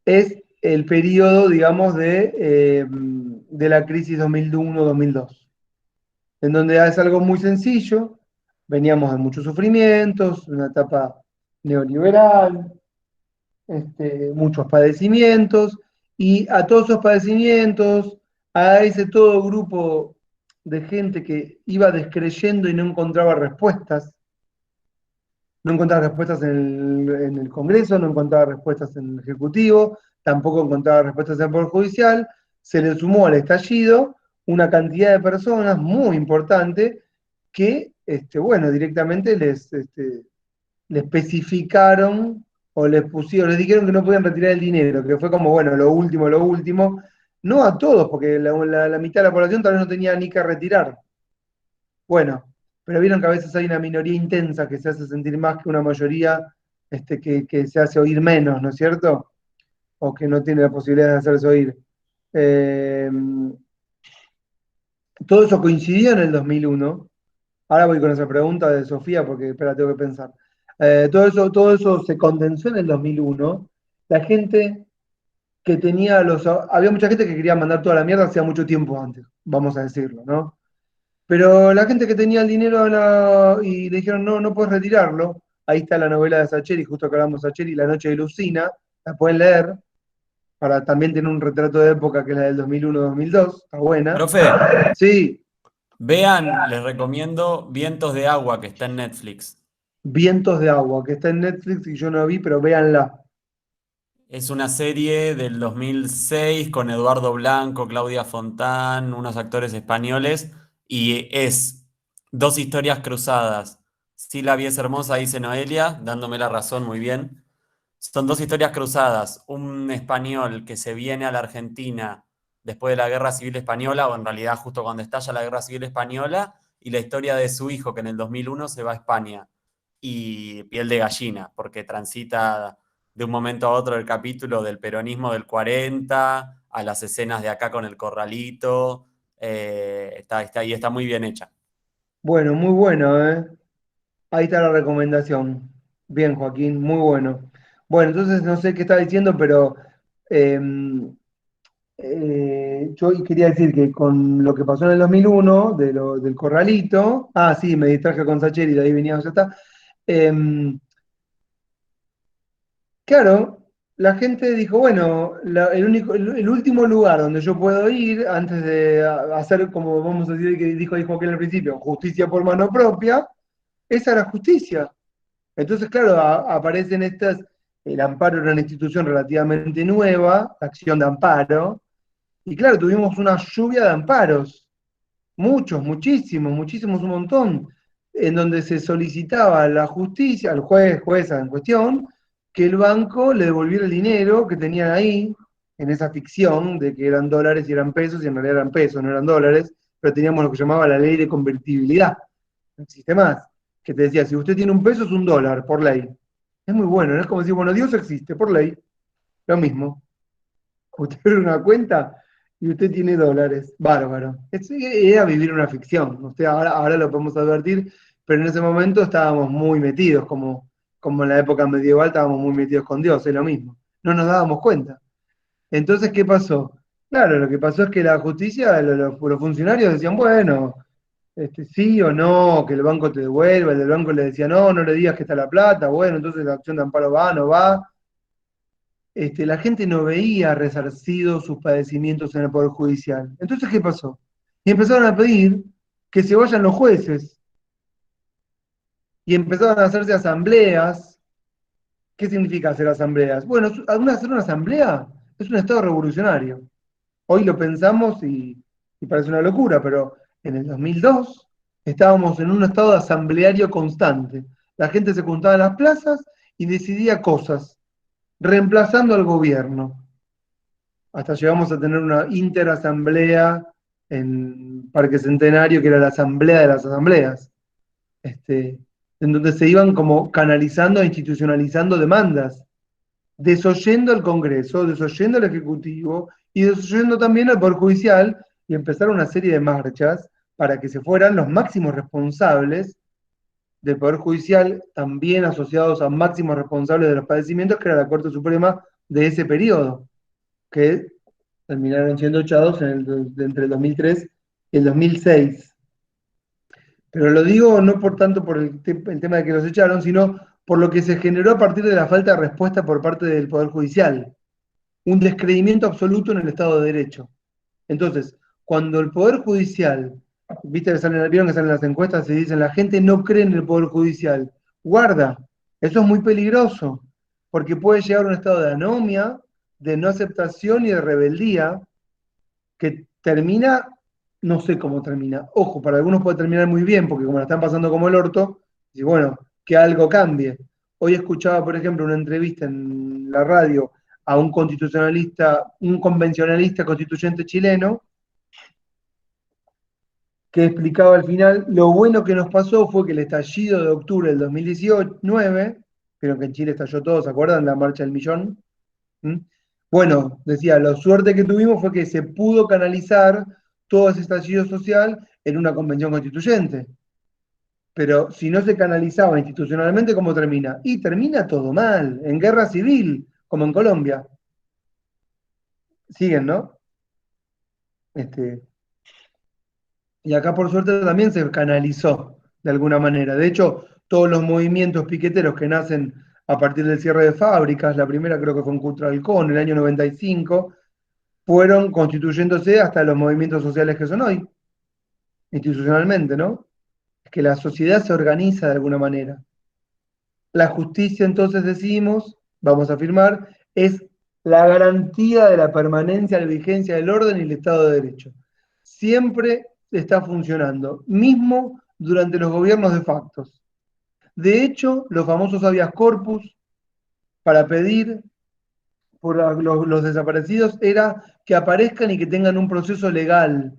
es el periodo, digamos, de la crisis 2001-2002, en donde es algo muy sencillo, veníamos de muchos sufrimientos, una etapa neoliberal, muchos padecimientos, y a todos esos padecimientos, a ese todo grupo de gente que iba descreyendo y no encontraba respuestas, no encontraba respuestas en el Congreso, no encontraba respuestas en el Ejecutivo, tampoco encontraba respuestas en el Poder Judicial, se le sumó al estallido una cantidad de personas muy importante que, bueno, directamente les especificaron o les dijeron que no podían retirar el dinero, que fue como, bueno, lo último, no a todos, porque la mitad de la población tal vez no tenía ni que retirar. Bueno, pero vieron que a veces hay una minoría intensa que se hace sentir más que una mayoría que se hace oír menos, ¿no es cierto? O que no tiene la posibilidad de hacerse oír. Todo eso coincidió en el 2001. Ahora voy con esa pregunta de Sofía porque, espera, tengo que pensar. Todo eso se condensó en el 2001. La gente que tenía había mucha gente que quería mandar toda la mierda hacía mucho tiempo antes, vamos a decirlo, ¿no? Pero la gente que tenía el dinero y le dijeron, no puedes retirarlo, ahí está la novela de Sacheri, justo que hablamos de Sacheri, La noche de Lucina, la pueden leer, para también tener un retrato de época que es la del 2001-2002, está buena. Profe, Sí, vean, les recomiendo Vientos de Agua, que está en Netflix. Vientos de Agua, que está en Netflix y yo no la vi, pero véanla. Es una serie del 2006 con Eduardo Blanco, Claudia Fontán, unos actores españoles, y es dos historias cruzadas. Sí, la vi, es hermosa, dice Noelia, dándome la razón muy bien. Son dos historias cruzadas. Un español que se viene a la Argentina después de la Guerra Civil Española, o en realidad justo cuando estalla la Guerra Civil Española, y la historia de su hijo que en el 2001 se va a España. Y piel de gallina, porque transita de un momento a otro el capítulo del peronismo del 40 a las escenas de acá con el corralito. Y está muy bien hecha. Bueno, muy bueno, ¿eh? Ahí está la recomendación. Bien, Joaquín, muy bueno. Bueno, entonces no sé qué está diciendo, pero em, yo quería decir que con lo que pasó en el 2001, del corralito, sí, me distraje con Sacheri, de ahí veníamos, ya está. Em, claro, la gente dijo, bueno, el último lugar donde yo puedo ir antes de hacer, como vamos a decir, que dijo ahí Joaquín al principio, justicia por mano propia, esa era justicia. Entonces, claro, aparecen el amparo era una institución relativamente nueva, la acción de amparo, y claro, tuvimos una lluvia de amparos, muchos, muchísimos, muchísimos, un montón, en donde se solicitaba a la justicia, al jueza en cuestión, que el banco le devolviera el dinero que tenían ahí, en esa ficción de que eran dólares y eran pesos, y en realidad eran pesos, no eran dólares, pero teníamos lo que llamaba la ley de convertibilidad, no existe más, que te decía, si usted tiene un peso es un dólar, por ley. Es muy bueno, ¿no? Es como decir, bueno, Dios existe, por ley, lo mismo. Usted abre una cuenta y usted tiene dólares. Bárbaro. Era vivir una ficción. Usted ahora lo podemos advertir, pero en ese momento estábamos muy metidos, como en la época medieval estábamos muy metidos con Dios, es lo mismo. No nos dábamos cuenta. Entonces, ¿qué pasó? Claro, lo que pasó es que la justicia, los funcionarios decían, bueno, sí o no, que el banco te devuelva, el del banco le decía, no, no le digas que está la plata, bueno, entonces la acción de amparo va, no va. La gente no veía resarcidos sus padecimientos en el Poder Judicial. Entonces, ¿qué pasó? Y empezaron a pedir que se vayan los jueces. Y empezaron a hacerse asambleas. ¿Qué significa hacer asambleas? Bueno, hacer una asamblea es un estado revolucionario. Hoy lo pensamos y parece una locura, pero en el 2002 estábamos en un estado asambleario constante. La gente se juntaba en las plazas y decidía cosas, reemplazando al gobierno. Hasta llegamos a tener una interasamblea en Parque Centenario, que era la asamblea de las asambleas, en donde se iban como canalizando e institucionalizando demandas, desoyendo al Congreso, desoyendo al Ejecutivo y desoyendo también al Poder Judicial, y empezaron una serie de marchas para que se fueran los máximos responsables del Poder Judicial, también asociados a máximos responsables de los padecimientos, que era la Corte Suprema de ese periodo, que terminaron siendo echados entre el 2003 y el 2006. Pero lo digo no por tanto por el tema de que los echaron, sino por lo que se generó a partir de la falta de respuesta por parte del Poder Judicial. Un descreimiento absoluto en el Estado de Derecho. Entonces, cuando el Poder Judicial, viste que vieron que salen las encuestas y dicen la gente no cree en el Poder Judicial, guarda, eso es muy peligroso, porque puede llegar a un estado de anomia, de no aceptación y de rebeldía, que termina, no sé cómo termina. Ojo, para algunos puede terminar muy bien, porque como la están pasando como el orto, y bueno, que algo cambie. Hoy escuchaba, por ejemplo, una entrevista en la radio a un constitucionalista, un convencionalista constituyente chileno, que explicaba al final, lo bueno que nos pasó fue que el estallido de octubre del 2019, pero que en Chile estalló todo, ¿se acuerdan? La marcha del millón. ¿Mm? Bueno, decía, la suerte que tuvimos fue que se pudo canalizar todo ese estallido social en una convención constituyente. Pero si no se canalizaba institucionalmente, ¿cómo termina? Y termina todo mal, en guerra civil, como en Colombia. Siguen, ¿no? Y acá por suerte también se canalizó de alguna manera. De hecho, todos los movimientos piqueteros que nacen a partir del cierre de fábricas, la primera creo que fue en Cutralcón, en el año 95, fueron constituyéndose hasta los movimientos sociales que son hoy, institucionalmente, ¿no? Es que la sociedad se organiza de alguna manera. La justicia, entonces decimos, vamos a afirmar, es la garantía de la permanencia, la vigencia del orden y el Estado de Derecho. Siempre está funcionando, mismo durante los gobiernos de factos. De hecho, los famosos habeas corpus para pedir por los desaparecidos era que aparezcan y que tengan un proceso legal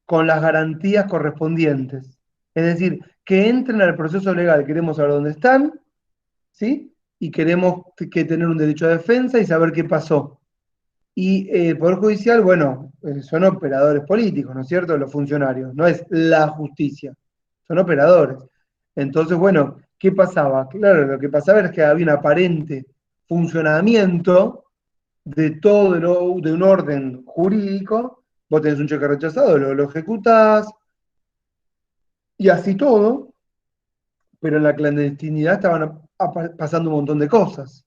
con las garantías correspondientes. Es decir, que entren al proceso legal, queremos saber dónde están, ¿sí? Y queremos que tener un derecho a defensa y saber qué pasó. Y el Poder Judicial, bueno, son operadores políticos, ¿no es cierto? Los funcionarios, no es la justicia, son operadores. Entonces, bueno, ¿qué pasaba? Claro, lo que pasaba es que había un aparente funcionamiento de todo de un orden jurídico. Vos tenés un cheque rechazado, lo ejecutás, y así todo, pero en la clandestinidad estaban pasando un montón de cosas.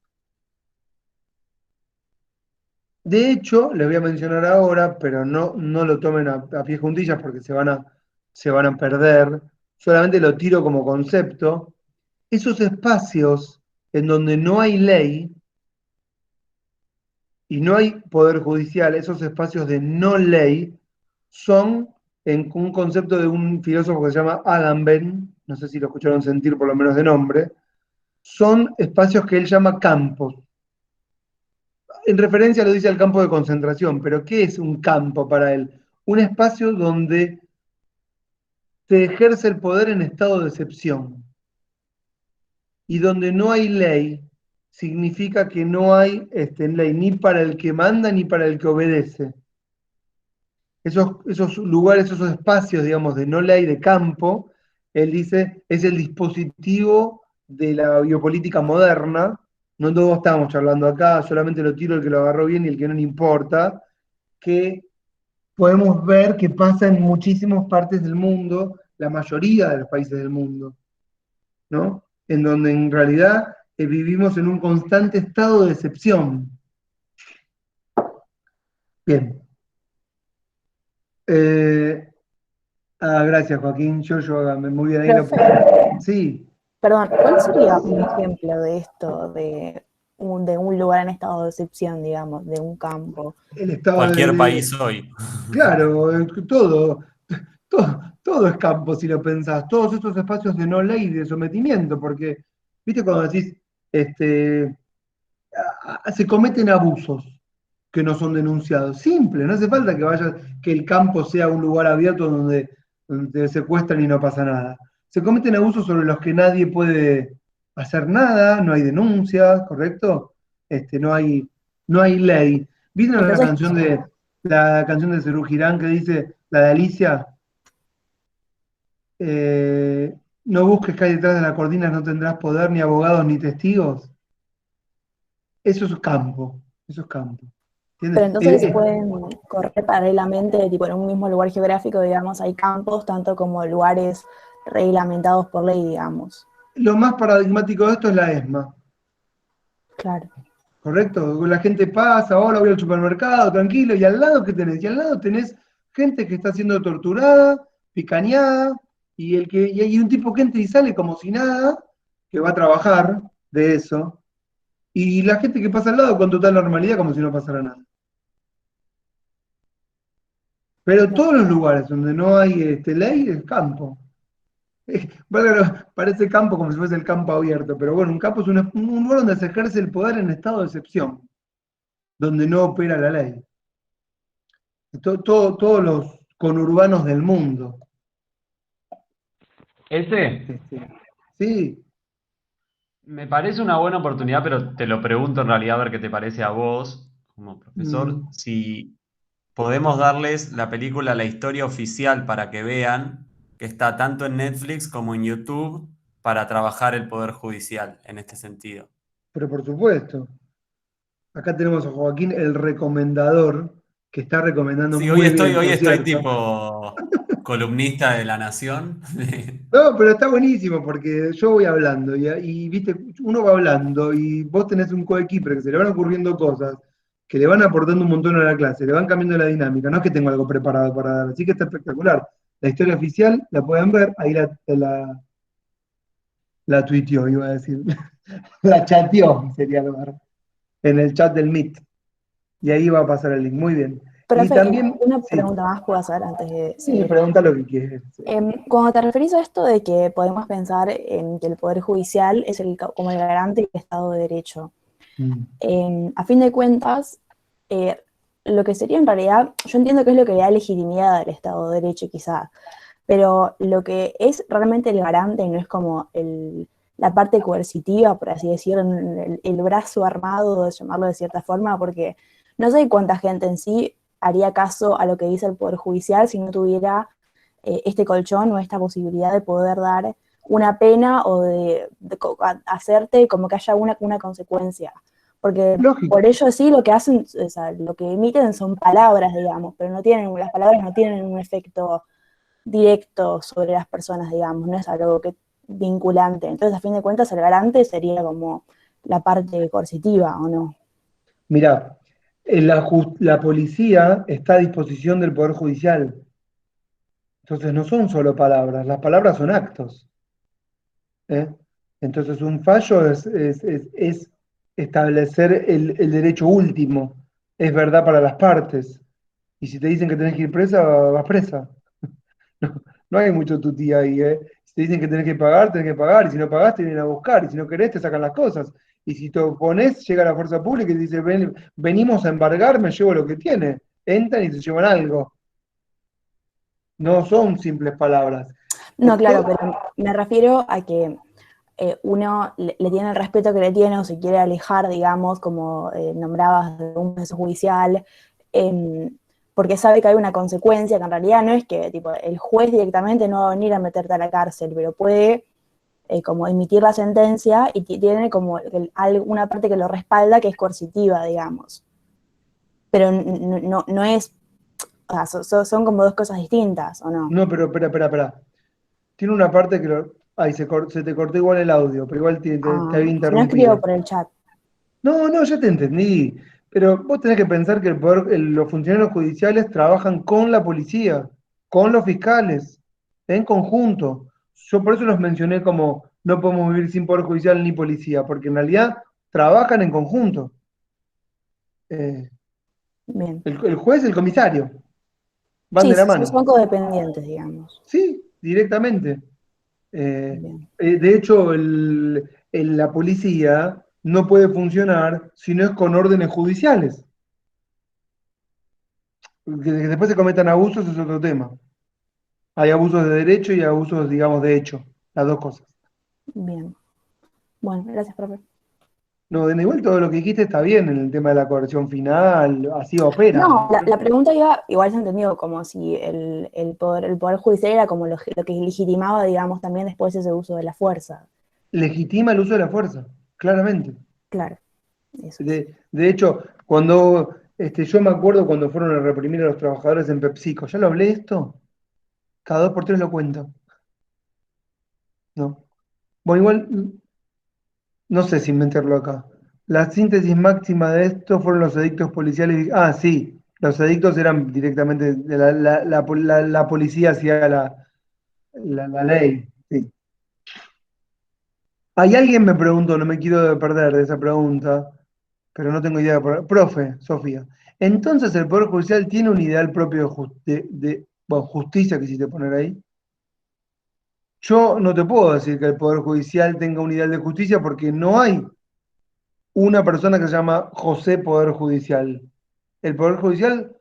De hecho, les voy a mencionar ahora, pero no lo tomen a pie juntillas porque se van a perder, solamente lo tiro como concepto. Esos espacios en donde no hay ley y no hay poder judicial, esos espacios de no ley, son en un concepto de un filósofo que se llama Agamben, no sé si lo escucharon sentir por lo menos de nombre, son espacios que él llama campos. En referencia lo dice al campo de concentración, pero ¿qué es un campo para él? Un espacio donde se ejerce el poder en estado de excepción. Y donde no hay ley, significa que no hay ley ni para el que manda ni para el que obedece. Esos lugares, esos espacios, digamos, de no ley, de campo, él dice, es el dispositivo de la biopolítica moderna. No todos estamos charlando acá, solamente lo tiro el que lo agarró bien y el que no le importa, que podemos ver que pasa en muchísimas partes del mundo, la mayoría de los países del mundo, ¿no? En donde en realidad vivimos en un constante estado de excepción. Bien. Gracias, Joaquín. Yo muy bien ahí. Sí. Perdón, ¿cuál sería un ejemplo de esto, de un lugar en estado de excepción, digamos, de un campo? Cualquier país hoy. Claro, todo es campo si lo pensás. Todos estos espacios de no ley y de sometimiento, porque, viste, cuando decís, se cometen abusos que no son denunciados. Simple, no hace falta que el campo sea un lugar abierto donde secuestran y no pasa nada. Se cometen abusos sobre los que nadie puede hacer nada, no hay denuncias, ¿correcto? No hay ley. ¿Viste la canción de Serú Girán que dice, la de Alicia? No busques que hay detrás de las cortinas, no tendrás poder, ni abogados, ni testigos. Eso es campo, Pero entonces pueden correr paralelamente, tipo en un mismo lugar geográfico, digamos, hay campos, tanto como lugares reglamentados por ley, digamos. Lo más paradigmático de esto es la ESMA. Claro. ¿Correcto? La gente pasa, ahora voy al supermercado, tranquilo, y al lado, ¿qué tenés? Y al lado tenés gente que está siendo torturada, picañada, y hay un tipo que entra y sale como si nada, que va a trabajar de eso, y la gente que pasa al lado con total normalidad como si no pasara nada. Pero todos los lugares donde no hay ley es campo. Parece campo como si fuese el campo abierto, pero bueno, un campo es un lugar donde se ejerce el poder en estado de excepción, donde no opera la ley. Todos los conurbanos del mundo. Sí. Me parece una buena oportunidad, pero te lo pregunto en realidad a ver qué te parece a vos, como profesor, si podemos darles la película La Historia Oficial para que vean que está tanto en Netflix como en YouTube para trabajar el Poder Judicial en este sentido. Pero por supuesto. Acá tenemos a Joaquín, el recomendador, que está recomendando sí, muy hoy bien. Hoy estoy tipo columnista de La Nación. No, pero está buenísimo porque yo voy hablando viste, uno va hablando y vos tenés un coequiper que se le van ocurriendo cosas que le van aportando un montón a la clase, le van cambiando la dinámica. No es que tengo algo preparado para dar, así que está espectacular. La historia oficial la pueden ver, ahí la tuiteó, iba a decir. La chateó, sería el lugar, en el chat del Meet. Y ahí va a pasar el link. Muy bien. Y Profe, también, una sí, pregunta más puedo hacer antes de sí, seguir. pregunta lo que quieres. Cuando te referís a esto de que podemos pensar en que el Poder Judicial es como el garante del Estado de Derecho, a fin de cuentas, lo que sería en realidad, yo entiendo que es lo que le da legitimidad al Estado de Derecho quizás, pero lo que es realmente el garante no es como la parte coercitiva, por así decirlo, el brazo armado, llamarlo de cierta forma, porque no sé cuánta gente en sí haría caso a lo que dice el Poder Judicial si no tuviera este colchón o esta posibilidad de poder dar una pena o de hacerte como que haya una consecuencia. Porque Lógico. por ello sí lo que hacen, o sea, lo que emiten son palabras, digamos, pero las palabras no tienen un efecto directo sobre las personas, digamos, no es algo vinculante. Entonces, a fin de cuentas, el garante sería como la parte coercitiva, ¿o no? Mirá, la policía está a disposición del Poder Judicial. Entonces no son solo palabras, las palabras son actos. ¿Eh? Entonces un fallo es establecer el derecho último, es verdad para las partes. Y si te dicen que tenés que ir presa, vas presa. No, no hay mucho tutí ahí, ¿eh? Si te dicen que tenés que pagar, y si no pagás te vienen a buscar, y si no querés te sacan las cosas. Y si te oponés, llega la fuerza pública y te dice, venimos a embargar, me llevo lo que tiene. Entran y se llevan algo. No son simples palabras. No, claro, pero me refiero a que uno le tiene el respeto que le tiene o se quiere alejar, digamos, como nombrabas de un proceso judicial, porque sabe que hay una consecuencia que en realidad no es que tipo, el juez directamente no va a venir a meterte a la cárcel, pero puede como emitir la sentencia y tiene como una parte que lo respalda que es coercitiva, digamos. Pero no es, o sea, son como dos cosas distintas, ¿o no? No, pero espera. Tiene una parte que ay, se te cortó igual el audio, pero igual te había Si no escribo interrumpido. por el chat. No, ya te entendí. Pero vos tenés que pensar que los funcionarios judiciales trabajan con la policía, con los fiscales, en conjunto. Yo por eso los mencioné como no podemos vivir sin poder judicial ni policía, porque en realidad trabajan en conjunto. Bien. El juez y el comisario van Sí, de la mano. son codependientes, digamos. Sí, directamente. De hecho, la policía no puede funcionar si no es con órdenes judiciales. Que después se cometan abusos es otro tema. Hay abusos de derecho y abusos, digamos, de hecho. Las dos cosas. Bien. Bueno, gracias, profe. No, de igual todo lo que dijiste está bien en el tema de la coerción final, así opera. No, la pregunta igual se ha entendido como si el poder judicial era como lo que legitimaba, digamos, también después ese uso de la fuerza. Legitima el uso de la fuerza, claramente. Claro. Eso. De hecho, cuando yo me acuerdo cuando fueron a reprimir a los trabajadores en PepsiCo, ¿ya lo hablé esto? Cada 2 por 3 lo cuento. No. Bueno, igual, no sé si meterlo acá. La síntesis máxima de esto fueron los edictos policiales. Ah, sí, los edictos eran directamente de la policía hacía la ley. Sí. Hay alguien me preguntó, no me quiero perder de esa pregunta, pero no tengo idea. Profe, Sofía. Entonces el Poder Judicial tiene un ideal propio bueno, justicia, quisiste poner ahí. Yo no te puedo decir que el Poder Judicial tenga un ideal de justicia porque no hay una persona que se llama José Poder Judicial. El Poder Judicial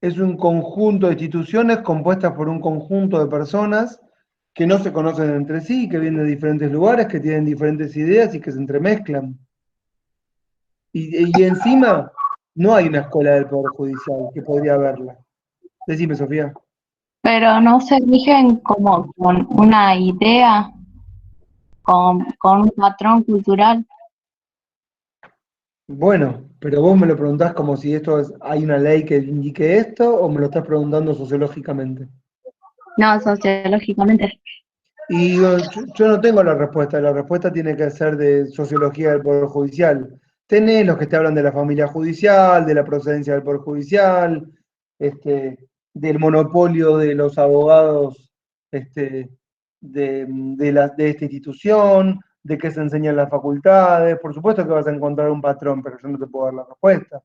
es un conjunto de instituciones compuestas por un conjunto de personas que no se conocen entre sí, que vienen de diferentes lugares, que tienen diferentes ideas y que se entremezclan. Y encima no hay una escuela del Poder Judicial que podría haberla. Decime, Sofía. Pero no se rigen como con una idea, con un patrón cultural. Bueno, pero vos me lo preguntás como si hay una ley que indique esto, o me lo estás preguntando sociológicamente. No, sociológicamente. Y yo no tengo la respuesta tiene que ser de sociología del Poder Judicial. Tenés los que te hablan de la familia judicial, de la procedencia del Poder Judicial, del monopolio de los abogados de esta institución, de qué se enseñan las facultades. Por supuesto que vas a encontrar un patrón, pero yo no te puedo dar la respuesta.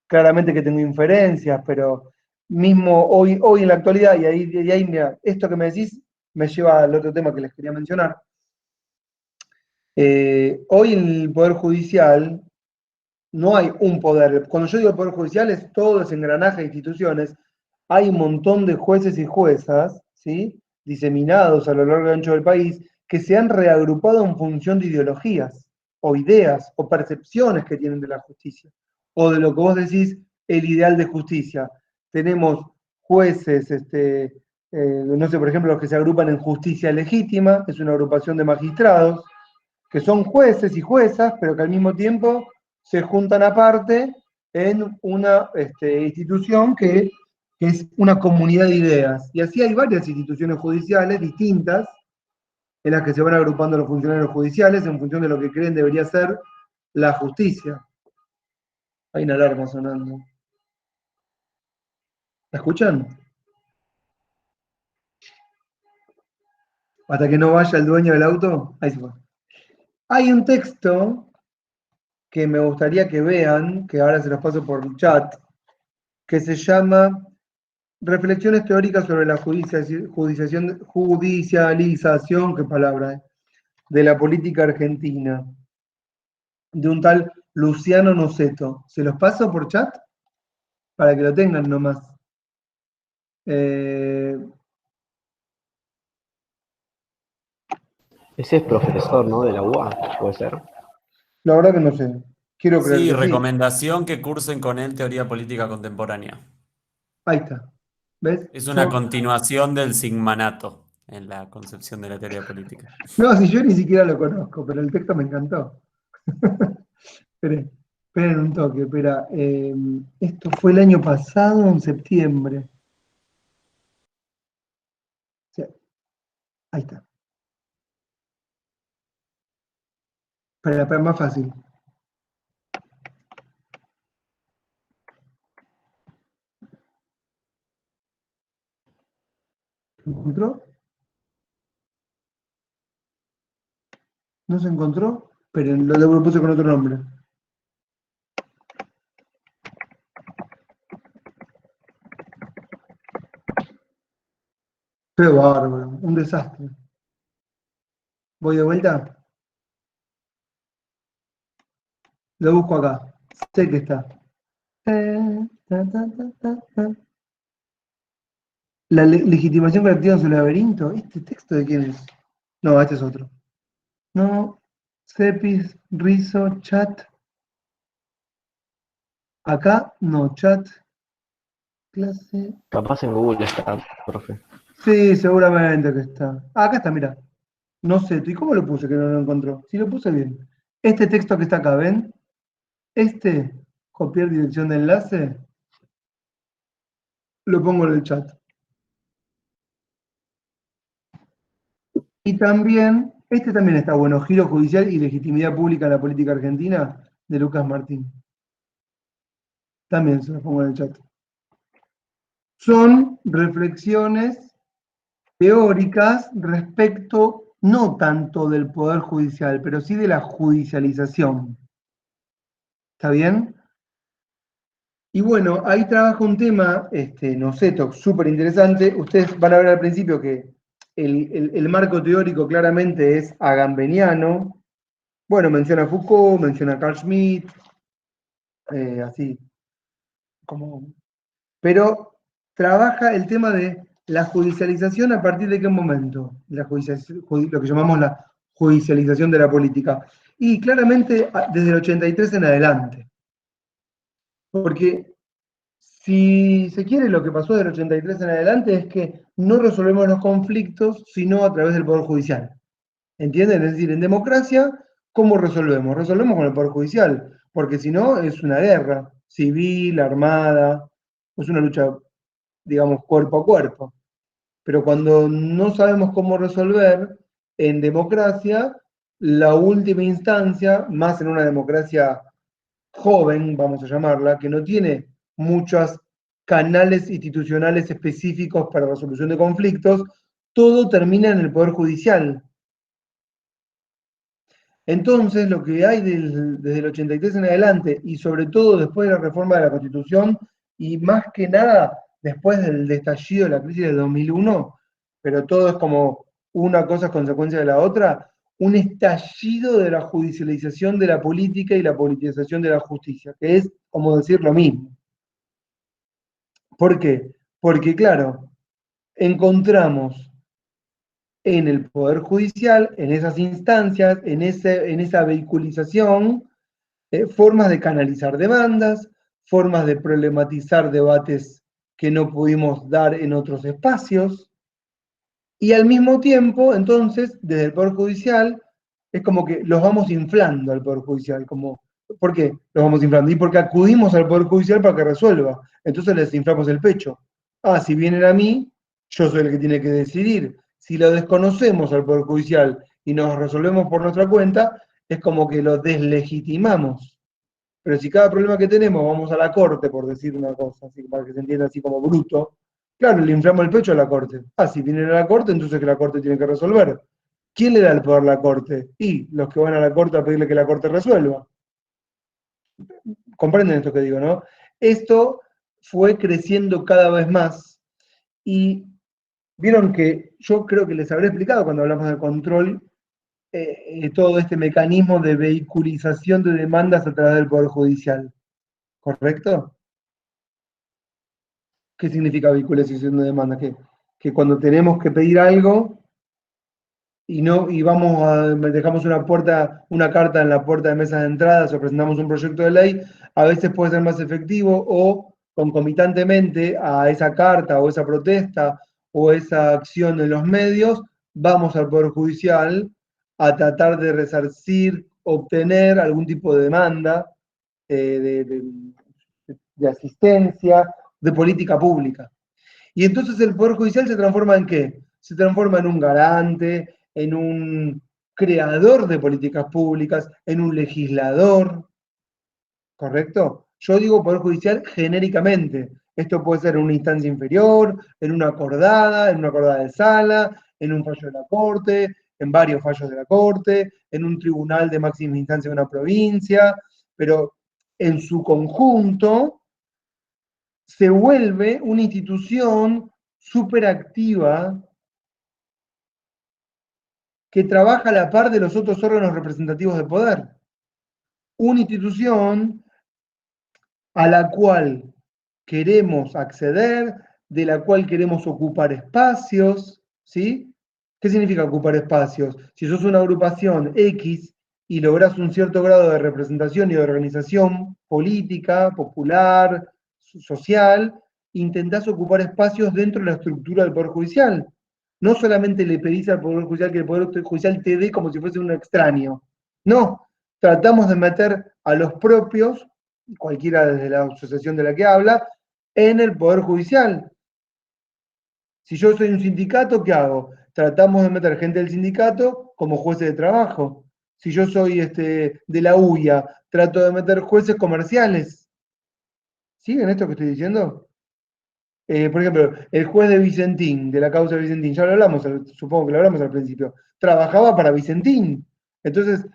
Claramente que tengo inferencias, pero mismo hoy en la actualidad, y ahí mira, esto que me decís me lleva al otro tema que les quería mencionar. Hoy en el Poder Judicial no hay un poder. Cuando yo digo Poder Judicial es todo ese engranaje de instituciones. Hay un montón de jueces y juezas, ¿sí?, diseminados a lo largo y ancho del país, que se han reagrupado en función de ideologías, o ideas, o percepciones que tienen de la justicia, o de lo que vos decís, el ideal de justicia. Tenemos jueces, no sé, por ejemplo, los que se agrupan en Justicia Legítima, es una agrupación de magistrados, que son jueces y juezas, pero que al mismo tiempo se juntan aparte en una institución que es una comunidad de ideas. Y así hay varias instituciones judiciales distintas, en las que se van agrupando los funcionarios judiciales en función de lo que creen debería ser la justicia. Hay una alarma sonando. ¿La escuchan? Hasta que no vaya el dueño del auto. Ahí se fue. Hay un texto que me gustaría que vean, que ahora se los paso por el chat, que se llama Reflexiones teóricas sobre la judicialización, qué palabra, de la política argentina, de un tal Luciano Noceto. ¿Se los paso por chat? Para que lo tengan nomás. Ese es profesor, ¿no? De la UA, puede ser. La verdad que no sé. Quiero creer Sí, que sí. recomendación que cursen con él teoría política contemporánea. Ahí está. ¿Ves? Es una continuación del sigmanato en la concepción de la teoría política. No, si yo ni siquiera lo conozco, pero el texto me encantó. Esperen un toque, espera. Esto fue el año pasado, en septiembre. Sí. Ahí está. Para más fácil. ¿Se encontró? ¿No se encontró? Esperen, lo puse con otro nombre. Qué bárbaro, un desastre. ¿Voy de vuelta? Lo busco acá. Sé que está. La legitimación colectiva en su laberinto. ¿Este texto de quién es? No, este es otro. No. Cepis, Rizo, chat. Acá, no, chat. Clase. Capaz en Google está, profe. Sí, seguramente que está. Ah, acá está, mira. No sé, ¿y cómo lo puse que no lo encontró? Sí, lo puse bien. Este texto que está acá, ¿ven? Copiar dirección de enlace, lo pongo en el chat. Y también, también está bueno, Giro Judicial y Legitimidad Pública en la Política Argentina, de Lucas Martín. También se lo pongo en el chat. Son reflexiones teóricas respecto, no tanto del Poder Judicial, pero sí de la judicialización. ¿Está bien? Y bueno, ahí trabaja un tema, Noceto, súper interesante. Ustedes van a ver al principio que el marco teórico claramente es agambeniano. Bueno, menciona a Foucault, menciona a Carl Schmitt, así como. Pero trabaja el tema de la judicialización a partir de qué momento, lo que llamamos la judicialización de la política. Y claramente desde el 83 en adelante. Porque si se quiere, lo que pasó del 83 en adelante es que no resolvemos los conflictos sino a través del Poder Judicial. ¿Entienden? Es decir, en democracia, ¿cómo resolvemos? Resolvemos con el Poder Judicial, porque si no es una guerra civil, armada, es una lucha, digamos, cuerpo a cuerpo. Pero cuando no sabemos cómo resolver, en democracia, la última instancia, más en una democracia joven, vamos a llamarla, que no tiene muchos canales institucionales específicos para resolución de conflictos, todo termina en el Poder Judicial. Entonces, lo que hay desde el 83 en adelante, y sobre todo después de la reforma de la Constitución, y más que nada después del estallido de la crisis del 2001, pero todo es como una cosa es consecuencia de la otra, un estallido de la judicialización de la política y la politización de la justicia, que es como decir lo mismo. ¿Por qué? Porque, claro, encontramos en el Poder Judicial, en esas instancias, en esa vehiculización, formas de canalizar demandas, formas de problematizar debates que no pudimos dar en otros espacios, y al mismo tiempo, entonces, desde el Poder Judicial, es como que los vamos inflando al Poder Judicial, como, ¿por qué los vamos inflando? Y porque acudimos al Poder Judicial para que resuelva, entonces les inflamos el pecho. Ah, si vienen a mí, yo soy el que tiene que decidir. Si lo desconocemos al Poder Judicial y nos resolvemos por nuestra cuenta, es como que lo deslegitimamos. Pero si cada problema que tenemos vamos a la corte, por decir una cosa, así, para que se entienda así como bruto, claro, le inflamos el pecho a la corte. Ah, si vienen a la corte, entonces que la corte tiene que resolver. ¿Quién le da el poder a la corte? Y los que van a la corte a pedirle que la corte resuelva. ¿Comprenden esto que digo, no? Esto fue creciendo cada vez más y vieron que yo creo que les habré explicado cuando hablamos de control todo este mecanismo de vehiculización de demandas a través del Poder Judicial. ¿Correcto? ¿Qué significa vehiculización de demandas? Que cuando tenemos que pedir algo y dejamos una carta en la puerta de mesa de entradas o presentamos un proyecto de ley, a veces puede ser más efectivo o concomitantemente a esa carta o esa protesta o esa acción en los medios, vamos al Poder Judicial a tratar de resarcir, obtener algún tipo de demanda de asistencia, de política pública. Y entonces el Poder Judicial se transforma ¿en qué? Se transforma en un garante, en un creador de políticas públicas, en un legislador, ¿correcto? Yo digo Poder Judicial genéricamente. Esto puede ser en una instancia inferior, en una acordada de sala, en un fallo de la Corte, en varios fallos de la Corte, en un tribunal de máxima instancia de una provincia, pero en su conjunto se vuelve una institución súper activa que trabaja a la par de los otros órganos representativos de poder. Una institución a la cual queremos acceder, de la cual queremos ocupar espacios, ¿sí? ¿Qué significa ocupar espacios? Si sos una agrupación X y lográs un cierto grado de representación y de organización política, popular, social, intentás ocupar espacios dentro de la estructura del Poder Judicial. No solamente le pedís al Poder Judicial que el Poder Judicial te dé como si fuese un extraño. No, tratamos de meter a los propios, cualquiera desde la asociación de la que habla, en el Poder Judicial. Si yo soy un sindicato, ¿qué hago? Tratamos de meter gente del sindicato como jueces de trabajo. Si yo soy de la UIA, trato de meter jueces comerciales. ¿Siguen esto que estoy diciendo? Por ejemplo, el juez de Vicentín, de la causa de Vicentín, ya lo hablamos, supongo que lo hablamos al principio, trabajaba para Vicentín. Entonces,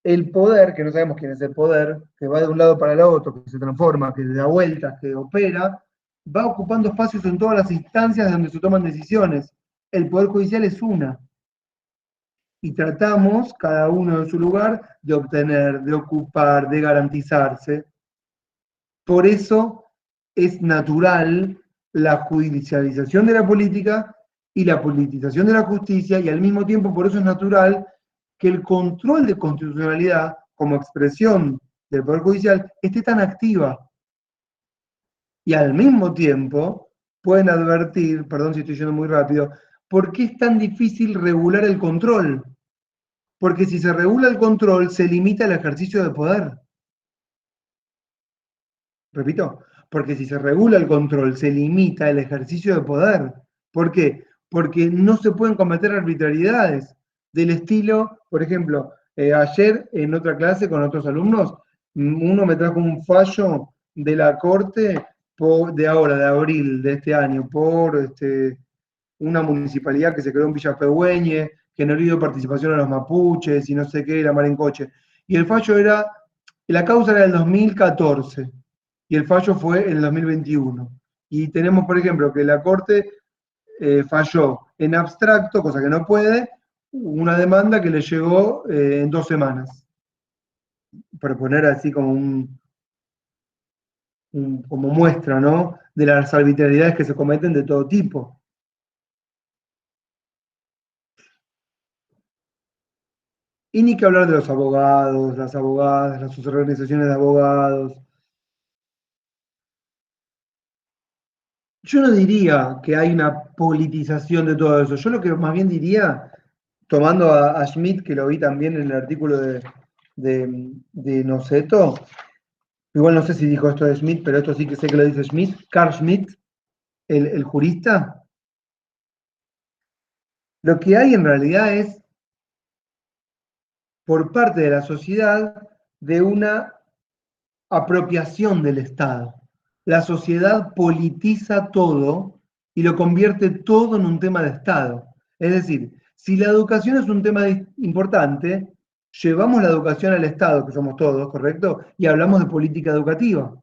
el poder, que no sabemos quién es el poder, que va de un lado para el otro, que se transforma, que da vueltas, que opera, va ocupando espacios en todas las instancias donde se toman decisiones. El Poder Judicial es una. Y tratamos, cada uno en su lugar, de obtener, de ocupar, de garantizarse. Por eso es natural la judicialización de la política y la politización de la justicia, y al mismo tiempo por eso es natural que el control de constitucionalidad como expresión del Poder Judicial esté tan activa. Y al mismo tiempo pueden advertir, perdón si estoy yendo muy rápido, ¿por qué es tan difícil regular el control? Porque si se regula el control, se limita el ejercicio de poder. Repito, porque si se regula el control, se limita el ejercicio de poder. ¿Por qué? Porque no se pueden cometer arbitrariedades del estilo, por ejemplo, ayer en otra clase con otros alumnos, uno me trajo un fallo de la Corte de abril de este año, por una municipalidad que se creó en Villa Pehuen, que no le dio participación a los mapuches y no sé qué, la mar en coche. Y el fallo era, la causa era el 2014 y el fallo fue en el 2021. Y tenemos, por ejemplo, que la Corte falló en abstracto, cosa que no puede, una demanda que le llegó en 2 semanas. Para poner así como como muestra, ¿no? De las arbitrariedades que se cometen de todo tipo. Y ni que hablar de los abogados, las abogadas, las organizaciones de abogados. Yo no diría que hay una politización de todo eso. Yo lo que más bien diría, tomando a Schmitt, que lo vi también en el artículo de Noceto, igual no sé si dijo esto de Schmitt, pero esto sí que sé que lo dice Schmitt, Carl Schmitt, el jurista. Lo que hay en realidad es, por parte de la sociedad, de una apropiación del Estado. La sociedad politiza todo y lo convierte todo en un tema de Estado. Es decir, si la educación es un tema importante, llevamos la educación al Estado, que somos todos, ¿correcto? Y hablamos de política educativa.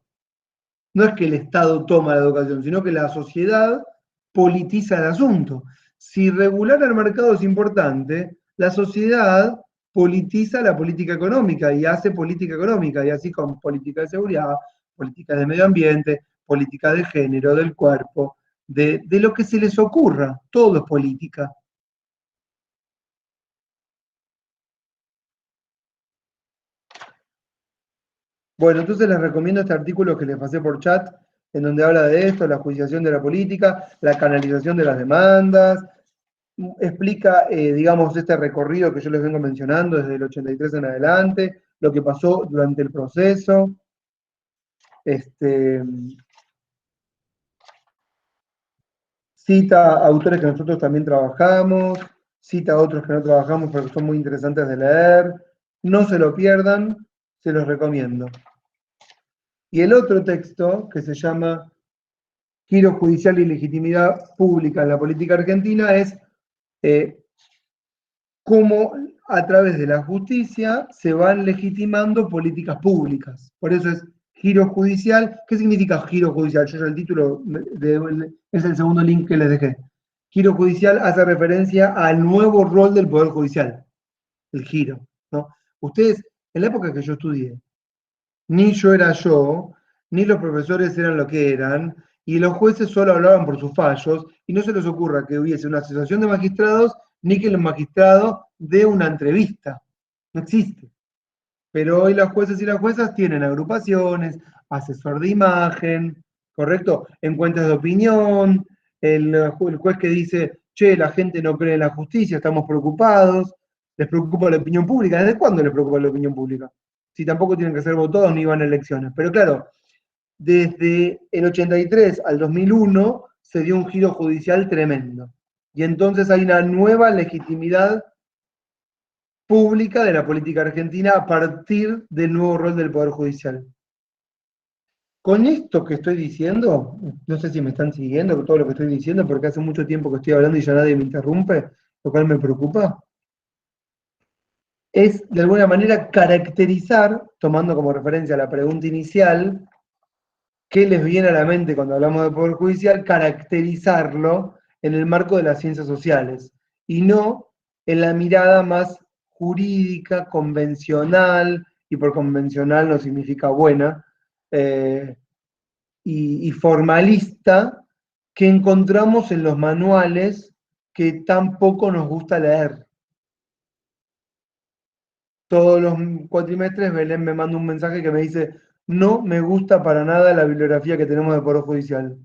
No es que el Estado toma la educación, sino que la sociedad politiza el asunto. Si regular el mercado es importante, la sociedad politiza la política económica y hace política económica, y así con política de seguridad, política de medio ambiente, política de género, del cuerpo, de lo que se les ocurra, todo es política. Bueno, entonces les recomiendo este artículo que les pasé por chat, en donde habla de esto, la judicialización de la política, la canalización de las demandas, explica, digamos, este recorrido que yo les vengo mencionando desde el 83 en adelante, lo que pasó durante el proceso. Cita autores que nosotros también trabajamos, cita otros que no trabajamos porque son muy interesantes de leer. No se lo pierdan, se los recomiendo. Y el otro texto, que se llama Giro judicial y legitimidad pública en la política argentina, es cómo a través de la justicia se van legitimando políticas públicas. Por eso es giro judicial. ¿Qué significa giro judicial? Yo ya el título es el segundo link que les dejé. Giro judicial hace referencia al nuevo rol del Poder Judicial, el giro, ¿no? Ustedes, en la época que yo estudié, ni yo era yo, ni los profesores eran lo que eran, y los jueces solo hablaban por sus fallos, y no se les ocurra que hubiese una asociación de magistrados, ni que el magistrado dé una entrevista. No existe. Pero hoy los jueces y las juezas tienen agrupaciones, asesor de imagen, ¿correcto? Encuentros de opinión, el juez que dice, che, la gente no cree en la justicia, estamos preocupados, les preocupa la opinión pública. ¿Desde cuándo les preocupa la opinión pública? Si tampoco tienen que ser votados ni van a elecciones. Pero claro, desde el 83 al 2001 se dio un giro judicial tremendo. Y entonces hay una nueva legitimidad pública de la política argentina a partir del nuevo rol del Poder Judicial. Con esto que estoy diciendo, no sé si me están siguiendo con todo lo que estoy diciendo, porque hace mucho tiempo que estoy hablando y ya nadie me interrumpe, lo cual me preocupa, es de alguna manera caracterizar, tomando como referencia la pregunta inicial, ¿qué les viene a la mente cuando hablamos de Poder Judicial? Caracterizarlo en el marco de las ciencias sociales, y no en la mirada más jurídica, convencional, y por convencional no significa buena, y formalista, que encontramos en los manuales que tampoco nos gusta leer. Todos los cuatrimestres Belén me manda un mensaje que me dice, no me gusta para nada la bibliografía que tenemos de Poder Judicial.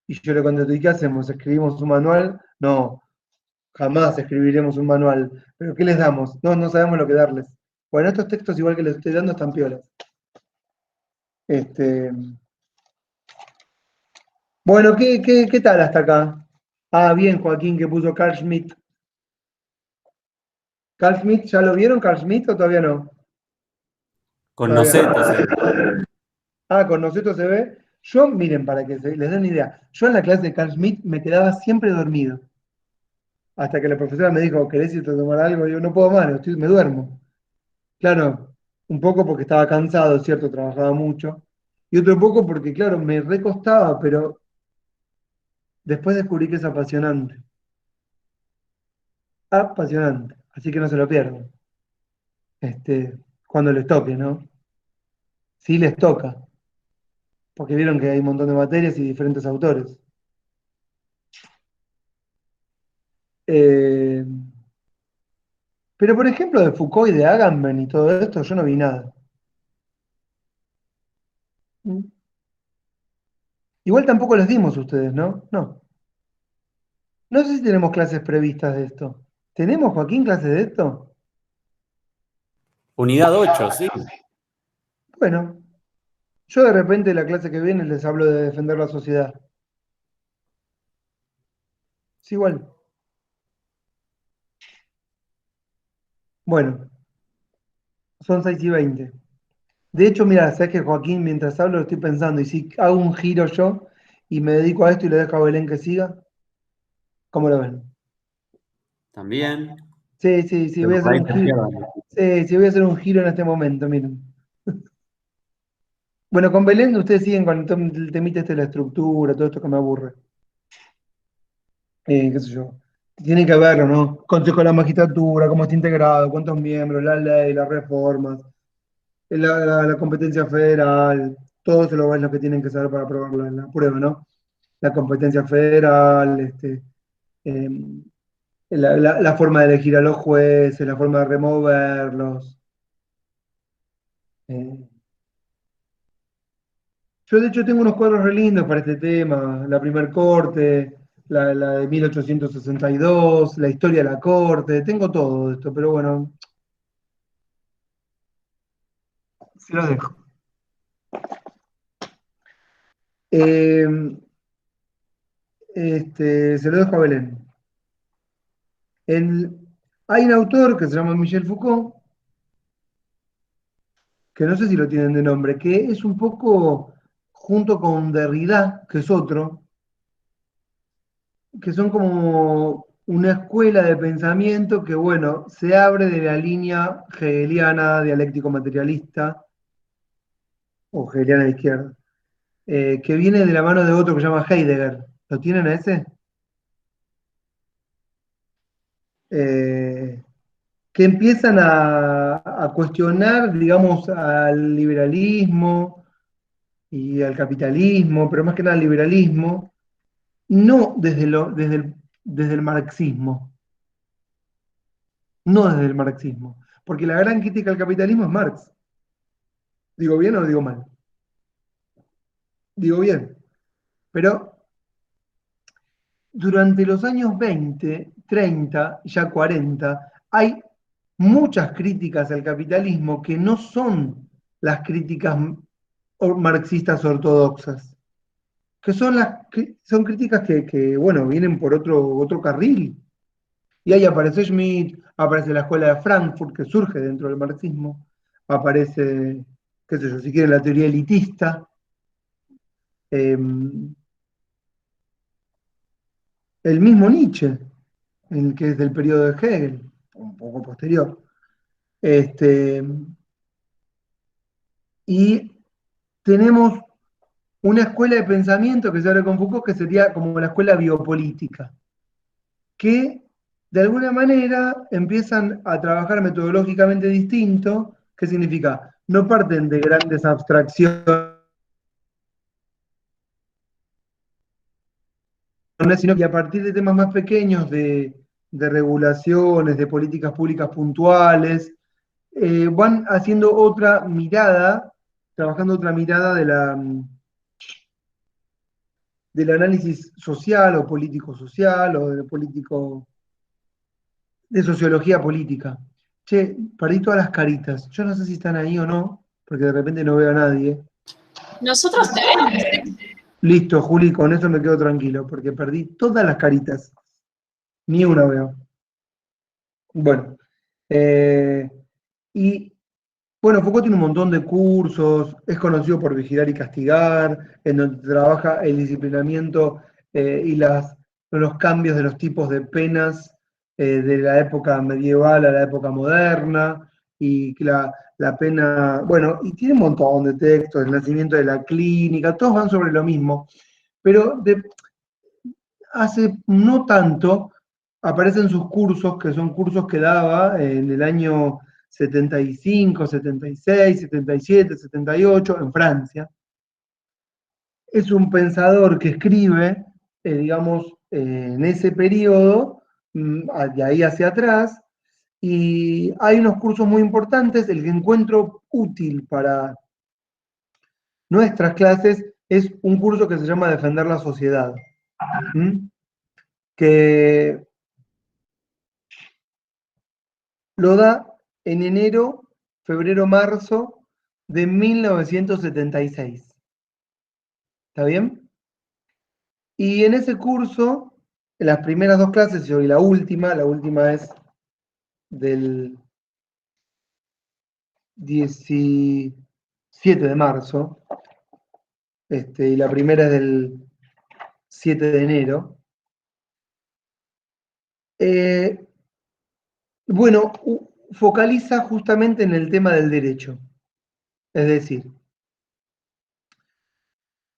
Y yo le contesto, ¿y qué hacemos? ¿Escribimos un manual? No, jamás escribiremos un manual. ¿Pero qué les damos? No sabemos lo que darles. Bueno, estos textos, igual que les estoy dando, están piolas. Bueno, ¿qué tal hasta acá? Ah, bien, Joaquín, que puso Carl Schmitt. ¿Carl Schmitt, ya lo vieron, Carl Schmitt, o todavía no? Con Todavía no. Noceto, sí. Ah, con nosotros se ve. Yo, miren, para que les den una idea, yo en la clase de Carl Schmitt me quedaba siempre dormido. Hasta que la profesora me dijo, ¿querés irte a tomar algo? Y yo, no puedo más, me duermo. Claro, un poco porque estaba cansado, es cierto, trabajaba mucho. Y otro poco porque, claro, me recostaba, pero después descubrí que es apasionante. Apasionante. Así que no se lo pierdan. Cuando les toque, ¿no? Sí les toca. Porque vieron que hay un montón de materias y diferentes autores. Eh, pero, por ejemplo, de Foucault y de Agamben y todo esto, yo no vi nada. Igual tampoco les dimos a ustedes, ¿no? No. No sé si tenemos clases previstas de esto. ¿Tenemos, Joaquín, clases de esto? Unidad 8, sí. Bueno, yo de repente la clase que viene les hablo de defender la sociedad. Es igual. Bueno, son 6:20. De hecho, mira, sabes que Joaquín, mientras hablo, lo estoy pensando, y si hago un giro yo y me dedico a esto y le dejo a Belén que siga, ¿cómo lo ven? También. Sí, sí, sí, voy a hacer un giro. Sí, sí, voy a hacer un giro en este momento, miren. Bueno, con Belén ustedes siguen con el temita este de la estructura, todo esto que me aburre. Qué sé yo. Tienen que verlo, ¿no? Consejo de la magistratura, cómo está integrado, cuántos miembros, la ley, las reformas, la competencia federal, todo eso lo es lo que tienen que saber para aprobar la prueba, ¿no? La competencia federal, eh, la forma de elegir a los jueces, la forma de removerlos. eh. Yo, de hecho, tengo unos cuadros re lindos para este tema. La primer corte, la de 1862, la historia de la corte. Tengo todo esto, pero bueno, se los dejo. Eh, se lo dejo a Belén. Hay un autor que se llama Michel Foucault, que no sé si lo tienen de nombre, que es un poco, junto con Derrida, que es otro, que son como una escuela de pensamiento que, bueno, se abre de la línea hegeliana, dialéctico-materialista, o hegeliana de izquierda, que viene de la mano de otro que se llama Heidegger. ¿Lo tienen a ese? Eh, que empiezan a cuestionar, digamos, al liberalismo y al capitalismo, pero más que nada al liberalismo, no desde el marxismo, no desde el marxismo, porque la gran crítica al capitalismo es Marx. ¿Digo bien o digo mal? Digo bien, pero durante los años 20, 30, ya 40, hay muchas críticas al capitalismo que no son las críticas marxistas ortodoxas, que son críticas bueno, vienen por otro carril. Y ahí aparece Schmitt, aparece la escuela de Frankfurt, que surge dentro del marxismo, aparece, qué sé yo, si quieren, la teoría elitista, el mismo Nietzsche, el que es del periodo de Hegel, un poco posterior. Y tenemos una escuela de pensamiento que se abre con Foucault, que sería como la escuela biopolítica, que de alguna manera empiezan a trabajar metodológicamente distinto. ¿Qué significa? No parten de grandes abstracciones, sino que a partir de temas más pequeños de regulaciones, de políticas públicas puntuales, van haciendo otra mirada, trabajando otra mirada del análisis social o político-social o de sociología política. Che, perdí todas las caritas. Yo no sé si están ahí o no, porque de repente no veo a nadie. Nosotros te vemos. Listo, Juli, con eso me quedo tranquilo, porque perdí todas las caritas. Ni una veo. Bueno, y bueno, Foucault tiene un montón de cursos, es conocido por Vigilar y Castigar, en donde trabaja el disciplinamiento y los cambios de los tipos de penas de la época medieval a la época moderna, y que la pena, bueno, y tiene un montón de textos, el nacimiento de la clínica, todos van sobre lo mismo, pero hace no tanto aparecen sus cursos, que son cursos que daba en el año 75, 76, 77, 78 en Francia. Es un pensador que escribe, digamos, en ese periodo, de ahí hacia atrás, y hay unos cursos muy importantes. El que encuentro útil para nuestras clases es un curso que se llama Defender la Sociedad, que lo da en enero, febrero, marzo de 1976. ¿Está bien? Y en ese curso, en las primeras dos clases, y la última es del 17 de marzo, y la primera es del 7 de enero. Bueno, focaliza justamente en el tema del derecho. Es decir,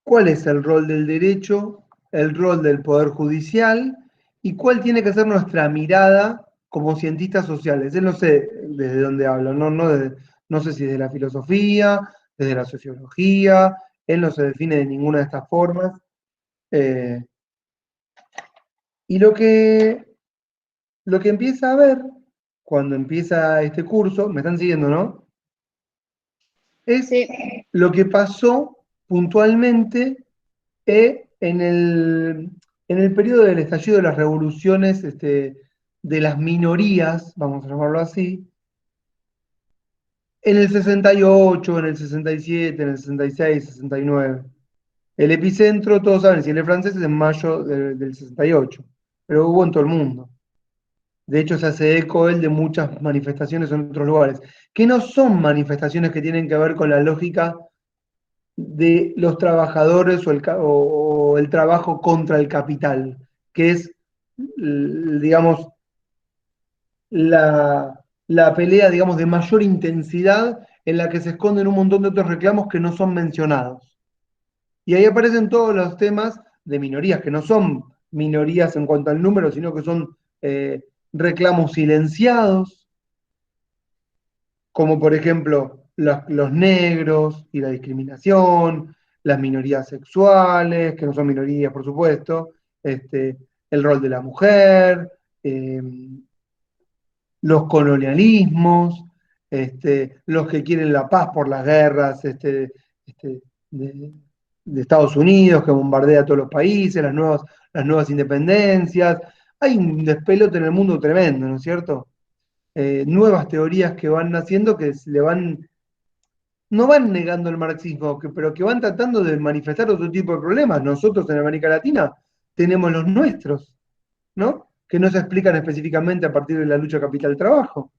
¿cuál es el rol del derecho, el rol del poder judicial y cuál tiene que ser nuestra mirada como cientistas sociales? Él no sé desde dónde habla, no sé si desde la filosofía, desde la sociología, él no se define de ninguna de estas formas. Y lo que empieza a ver cuando empieza este curso, me están siguiendo, ¿no? Es lo que pasó puntualmente en el periodo del estallido de las revoluciones de las minorías, vamos a llamarlo así, en el 68, en el 67, en el 66, 69. El epicentro, todos saben, si el francés es en mayo del 68, pero hubo en todo el mundo. De hecho, se hace eco él de muchas manifestaciones en otros lugares, que no son manifestaciones que tienen que ver con la lógica de los trabajadores o el trabajo contra el capital, que es, digamos, la pelea, digamos, de mayor intensidad en la que se esconden un montón de otros reclamos que no son mencionados. Y ahí aparecen todos los temas de minorías, que no son minorías en cuanto al número, sino que son reclamos silenciados, como por ejemplo los negros y la discriminación, las minorías sexuales, que no son minorías, por supuesto, el rol de la mujer, los colonialismos, los que quieren la paz por las guerras de Estados Unidos, que bombardea a todos los países, las nuevas independencias. Hay un despelote en el mundo tremendo, ¿no es cierto? Nuevas teorías que van naciendo que no van negando el marxismo, pero que van tratando de manifestar otro tipo de problemas. Nosotros en América Latina tenemos los nuestros, ¿no? Que no se explican específicamente a partir de la lucha capital-trabajo.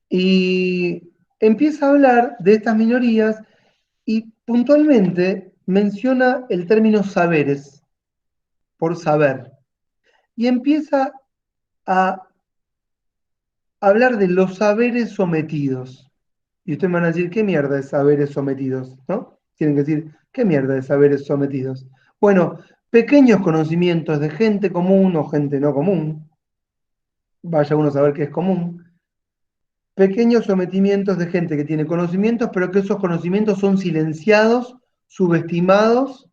Y empieza a hablar de estas minorías y puntualmente menciona el término saberes, por saber. Y empieza a hablar de los saberes sometidos. Y ustedes me van a decir, ¿qué mierda es saberes sometidos? ¿No? Tienen que decir, ¿qué mierda es saberes sometidos? Bueno, pequeños conocimientos de gente común o gente no común. Vaya uno a saber qué es común. Pequeños sometimientos de gente que tiene conocimientos, pero que esos conocimientos son silenciados, subestimados,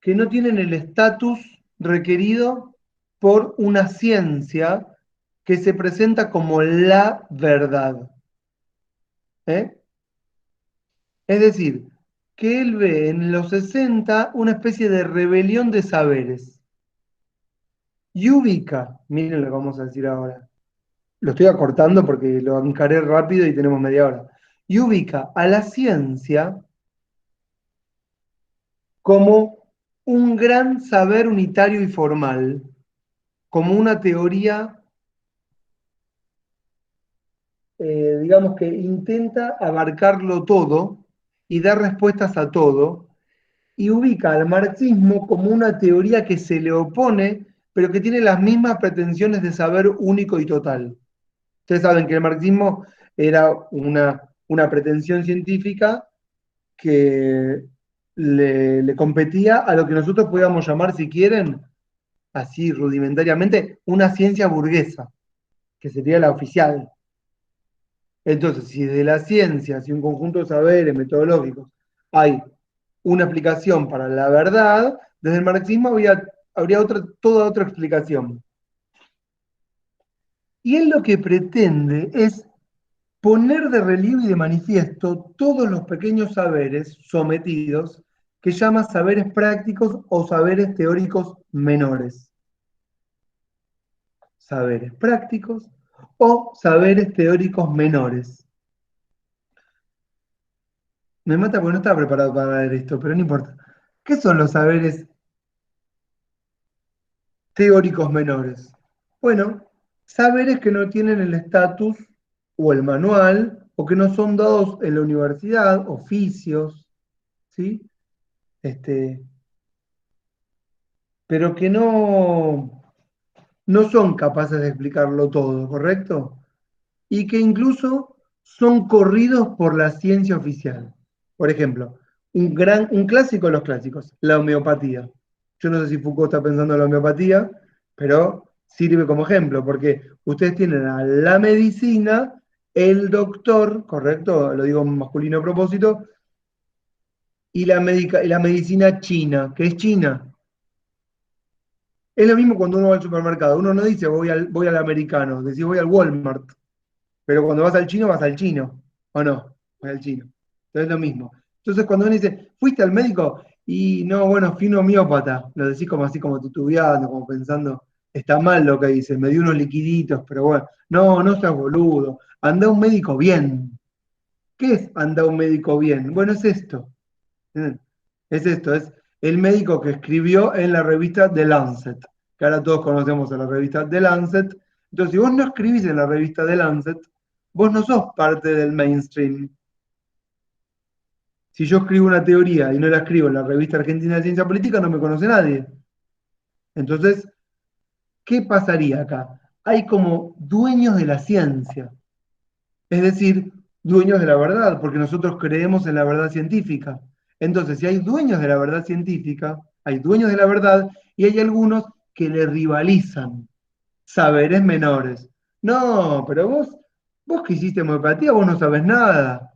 que no tienen el estatus requerido por una ciencia que se presenta como la verdad. Es decir, que él ve en los 60 una especie de rebelión de saberes. Y ubica, miren lo que vamos a decir ahora, lo estoy acortando porque lo encaré rápido y tenemos media hora. y ubica a la ciencia como un gran saber unitario y formal, como una teoría, digamos que intenta abarcarlo todo y dar respuestas a todo, y ubica al marxismo como una teoría que se le opone, pero que tiene las mismas pretensiones de saber único y total. Ustedes saben que el marxismo era una pretensión científica que le competía a lo que nosotros podíamos llamar, si quieren, así rudimentariamente, una ciencia burguesa, que sería la oficial. Entonces, si de la ciencia, si un conjunto de saberes metodológicos hay una explicación para la verdad, desde el marxismo habría toda otra explicación. Y él lo que pretende es poner de relieve y de manifiesto todos los pequeños saberes sometidos que llama saberes prácticos o saberes teóricos menores. Saberes prácticos o saberes teóricos menores. Me mata porque no estaba preparado para ver esto, pero no importa. ¿Qué son los saberes teóricos menores? Bueno, saberes que no tienen el estatus o el manual, o que no son dados en la universidad, oficios, ¿sí? Pero que no son capaces de explicarlo todo, ¿correcto? Y que incluso son corridos por la ciencia oficial. Por ejemplo, un clásico de los clásicos, la homeopatía. Yo no sé si Foucault está pensando en la homeopatía, pero sirve como ejemplo, porque ustedes tienen a la medicina, el doctor, ¿correcto? Lo digo en masculino a propósito, y la medicina china, que es China. Es lo mismo cuando uno va al supermercado. Uno no dice voy al americano, decís voy al Walmart. Pero cuando vas al chino, vas al chino. ¿O no? Vas al chino. Entonces es lo mismo. Entonces cuando uno dice, ¿fuiste al médico? Y no, bueno, fui un homeópata. Lo decís como así, como titubeando, como pensando, está mal lo que dice, me dio unos liquiditos, pero bueno. No, no seas boludo. Anda a un médico bien. ¿Qué es anda a un médico bien? Bueno, es esto. Es esto, es el médico que escribió en la revista The Lancet, que ahora todos conocemos a la revista The Lancet. Entonces, si vos no escribís en la revista The Lancet, vos no sos parte del mainstream. Si yo escribo una teoría y no la escribo en la revista Argentina de Ciencia Política, no me conoce nadie. Entonces, ¿qué pasaría acá? Hay como dueños de la ciencia, es decir, dueños de la verdad, porque nosotros creemos en la verdad científica. Entonces, si hay dueños de la verdad científica, hay dueños de la verdad y hay algunos que le rivalizan saberes menores. No, pero vos que hiciste homeopatía, vos no sabés nada.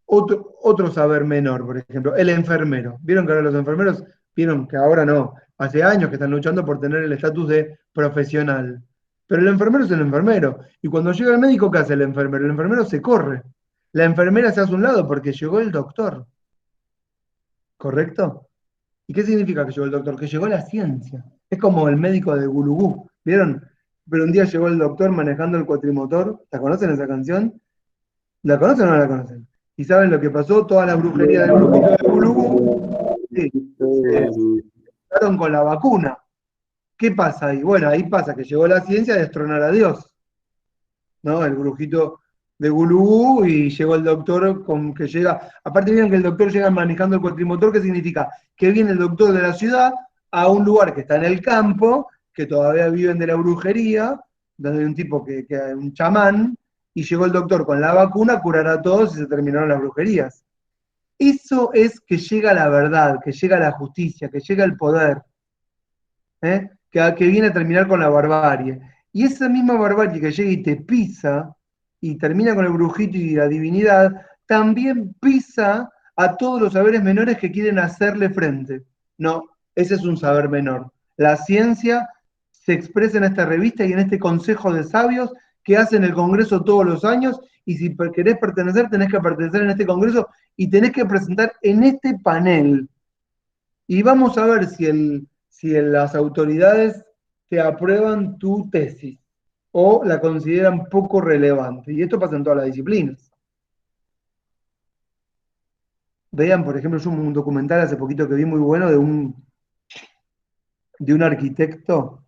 Otro saber menor, por ejemplo, el enfermero. ¿Vieron que ahora los enfermeros, vieron que ahora no, hace años que están luchando por tener el estatus de profesional? Pero el enfermero es el enfermero. Y cuando llega el médico, ¿qué hace el enfermero? El enfermero se corre. La enfermera se hace a un lado porque llegó el doctor. ¿Correcto? ¿Y qué significa que llegó el doctor? Que llegó la ciencia. Es como el médico de Gulugú. ¿Vieron? Pero un día llegó el doctor manejando el cuatrimotor. ¿La conocen esa canción? ¿La conocen o no la conocen? ¿Y saben lo que pasó? Toda la brujería del brujito de Gulugú. Sí, se quedaron con la vacuna. ¿Qué pasa ahí? Bueno, ahí pasa que llegó la ciencia a destronar a Dios, ¿no? El brujito de Gulugú y llegó el doctor con que llega. Aparte, vieron que el doctor llega manejando el cuatrimotor, ¿qué significa? Que viene el doctor de la ciudad a un lugar que está en el campo, que todavía viven de la brujería, donde hay un tipo un chamán, y llegó el doctor con la vacuna a curar a todos y se terminaron las brujerías. Eso es que llega la verdad, que llega la justicia, que llega el poder, que viene a terminar con la barbarie. Y esa misma barbarie que llega y te pisa y termina con el brujito y la divinidad, también pisa a todos los saberes menores que quieren hacerle frente. No, ese es un saber menor. La ciencia se expresa en esta revista y en este consejo de sabios que hacen el Congreso todos los años, y si querés pertenecer, tenés que pertenecer en este Congreso y tenés que presentar en este panel. Y vamos a ver si las autoridades te aprueban tu tesis o la consideran poco relevante. Y esto pasa en todas las disciplinas. Vean, por ejemplo, yo un documental hace poquito que vi muy bueno de un arquitecto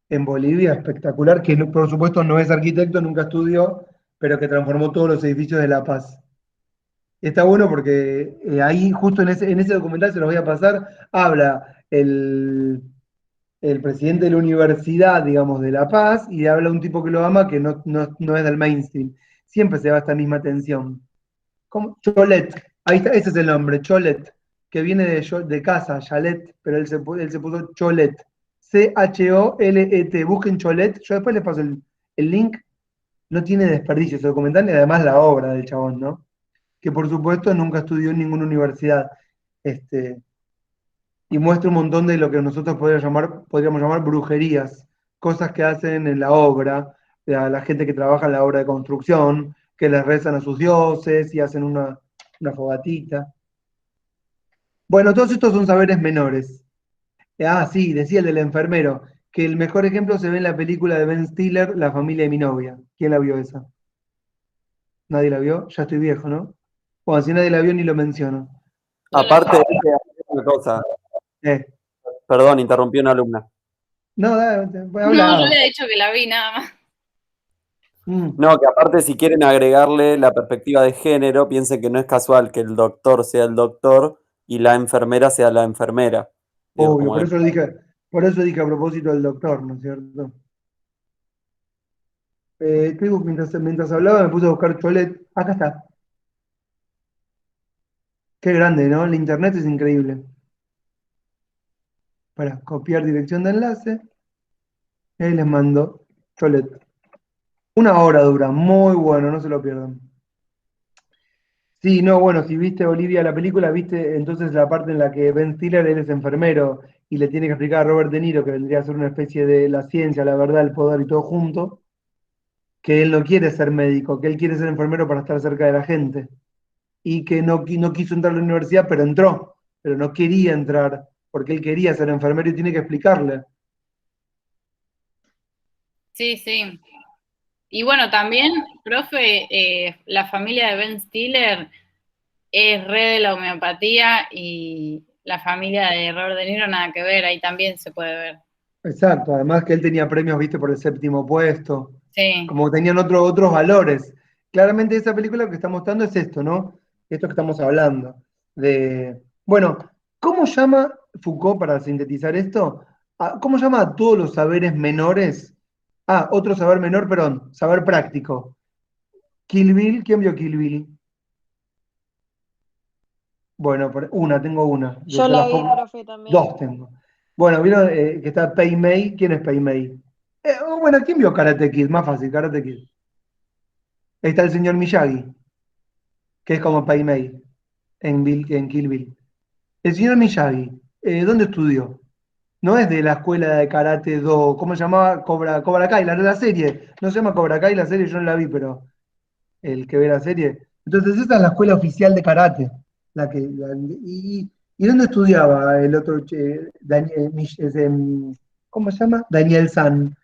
en Bolivia espectacular, que por supuesto no es arquitecto, nunca estudió, pero que transformó todos los edificios de La Paz. Está bueno porque ahí, justo en ese documental, se los voy a pasar, habla el presidente de la universidad, digamos, de La Paz, y habla un tipo que lo ama, que no es del mainstream. Siempre se va esta misma tensión. ¿Cómo? Cholet, ahí está, ese es el nombre, Cholet, que viene de casa, Chalet, pero él se puso Cholet. Cholet. Busquen Cholet, yo después les paso el link. No tiene desperdicio ese documental, y además la obra del chabón, ¿no? Que por supuesto nunca estudió en ninguna universidad. Y muestra un montón de lo que nosotros podríamos llamar brujerías, cosas que hacen en la obra, a la gente que trabaja en la obra de construcción, que les rezan a sus dioses y hacen una fogatita. Bueno, todos estos son saberes menores. Sí, decía el del enfermero, que el mejor ejemplo se ve en la película de Ben Stiller, La familia de mi novia. ¿Quién la vio esa? ¿Nadie la vio? Ya estoy viejo, ¿no? Bueno, si nadie la vio ni lo menciono. Aparte, una cosa. Perdón, interrumpí una alumna. No, voy a No, hablar. yo había dicho que la vi nada más. No, que aparte si quieren agregarle la perspectiva de género, piensen que no es casual que el doctor sea el doctor y la enfermera sea la enfermera. Digo, Obvio, como por de- eso dije a propósito del doctor, ¿no es cierto? Mientras hablaba me puse a buscar Cholet. Acá está. Qué grande, ¿no? El internet es increíble. Para copiar dirección de enlace. Y ahí les mando Cholet. 1 hora dura, muy bueno, no se lo pierdan. Sí, no, bueno, si viste Olivia la película, viste entonces la parte en la que Ben Stiller, él es enfermero y le tiene que explicar a Robert De Niro, que vendría a ser una especie de la ciencia, la verdad, el poder y todo junto, que él no quiere ser médico, que él quiere ser enfermero para estar cerca de la gente. Y que no quiso entrar a la universidad, pero entró, pero no quería entrar, porque él quería ser enfermero y tiene que explicarle. Sí, sí. Y bueno, también, profe, la familia de Ben Stiller es re de la homeopatía y la familia de Robert De Niro nada que ver, ahí también se puede ver. Exacto, además que él tenía premios, viste, por el 7º puesto, Sí. como que tenían otros valores. Claramente esa película lo que está mostrando es esto, ¿no? Esto que estamos hablando. Bueno, ¿cómo llama Foucault, para sintetizar esto? ¿Cómo llama a todos los saberes menores? Otro saber menor, perdón, saber práctico. Kill Bill, ¿quién vio Kill Bill? Bueno, tengo una. Yo la vi, profe, también. 2 tengo. Bueno, ¿vieron que está Pei Mei? ¿Quién es Pei Mei? Bueno, ¿quién vio Karate Kid? Más fácil, Karate Kid. Ahí está el señor Miyagi, que es como Pei Mei en Kill Bill. El señor Miyagi, ¿dónde estudió? No es de la escuela de Karate Do, ¿cómo se llamaba? Cobra Kai, la serie. No se llama Cobra Kai la serie, yo no la vi, pero el que ve la serie. Entonces, esa es la escuela oficial de karate. ¿Y dónde estudiaba el otro, ¿cómo se llama? Daniel San.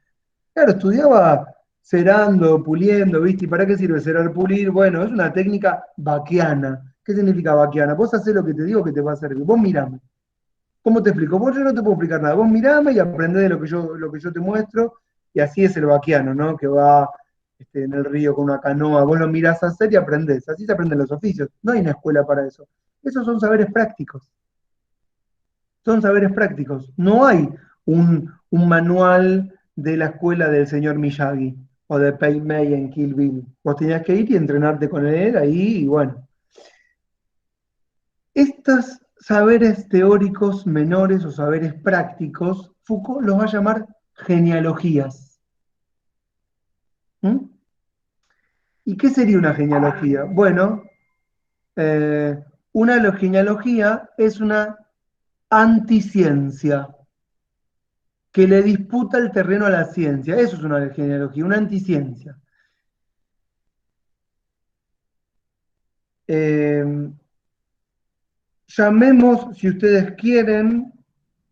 Claro, estudiaba cerando, puliendo, ¿viste? ¿Y para qué sirve cerar, pulir? Bueno, es una técnica vaquiana. ¿Qué significa vaquiana? Vos hacés lo que te digo que te va a servir. Vos mirame. ¿Cómo te explico? Vos yo no te puedo explicar nada. Vos mirame y aprendé de lo que yo te muestro. Y así es el vaquiano, ¿no? Que va en el río con una canoa. Vos lo mirás hacer y aprendés. Así se aprenden los oficios. No hay una escuela para eso. Esos son saberes prácticos. Son saberes prácticos. No hay un manual de la escuela del señor Miyagi o de Pei Mei en Kill Bill. Vos tenías que ir y entrenarte con él ahí y bueno. Estos saberes teóricos menores o saberes prácticos, Foucault los va a llamar genealogías. ¿Mm? ¿Y qué sería una genealogía? Bueno, una genealogía es una anticiencia que le disputa el terreno a la ciencia. Eso es una genealogía, una anticiencia. Llamemos, si ustedes quieren,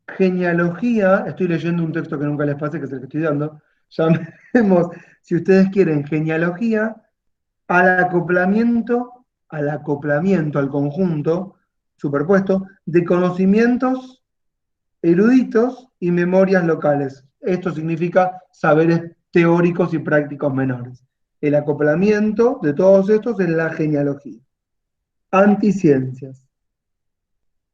genealogía, estoy leyendo un texto que nunca les pasé, que es el que estoy dando, llamemos, si ustedes quieren, genealogía al acoplamiento, al conjunto superpuesto, de conocimientos eruditos y memorias locales. Esto significa saberes teóricos y prácticos menores. El acoplamiento de todos estos es la genealogía. Anticiencias.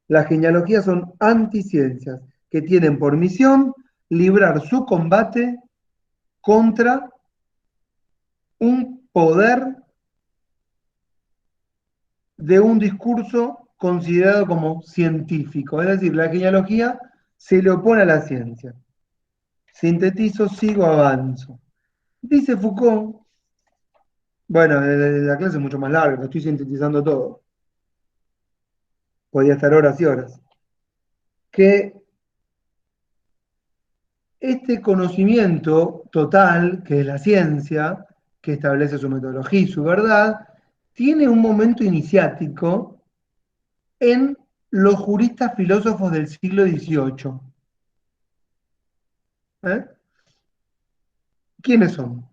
Las genealogías son anticiencias que tienen por misión librar su combate contra un poder de un discurso considerado como científico. Es decir, la genealogía se le opone a la ciencia. Sintetizo, sigo, avanzo. Dice Foucault, bueno, la clase es mucho más larga, estoy sintetizando todo. Podría estar horas y horas. Que este conocimiento total, que es la ciencia, que establece su metodología y su verdad, tiene un momento iniciático en los juristas filósofos del siglo XVIII. ¿Eh? ¿Quiénes son?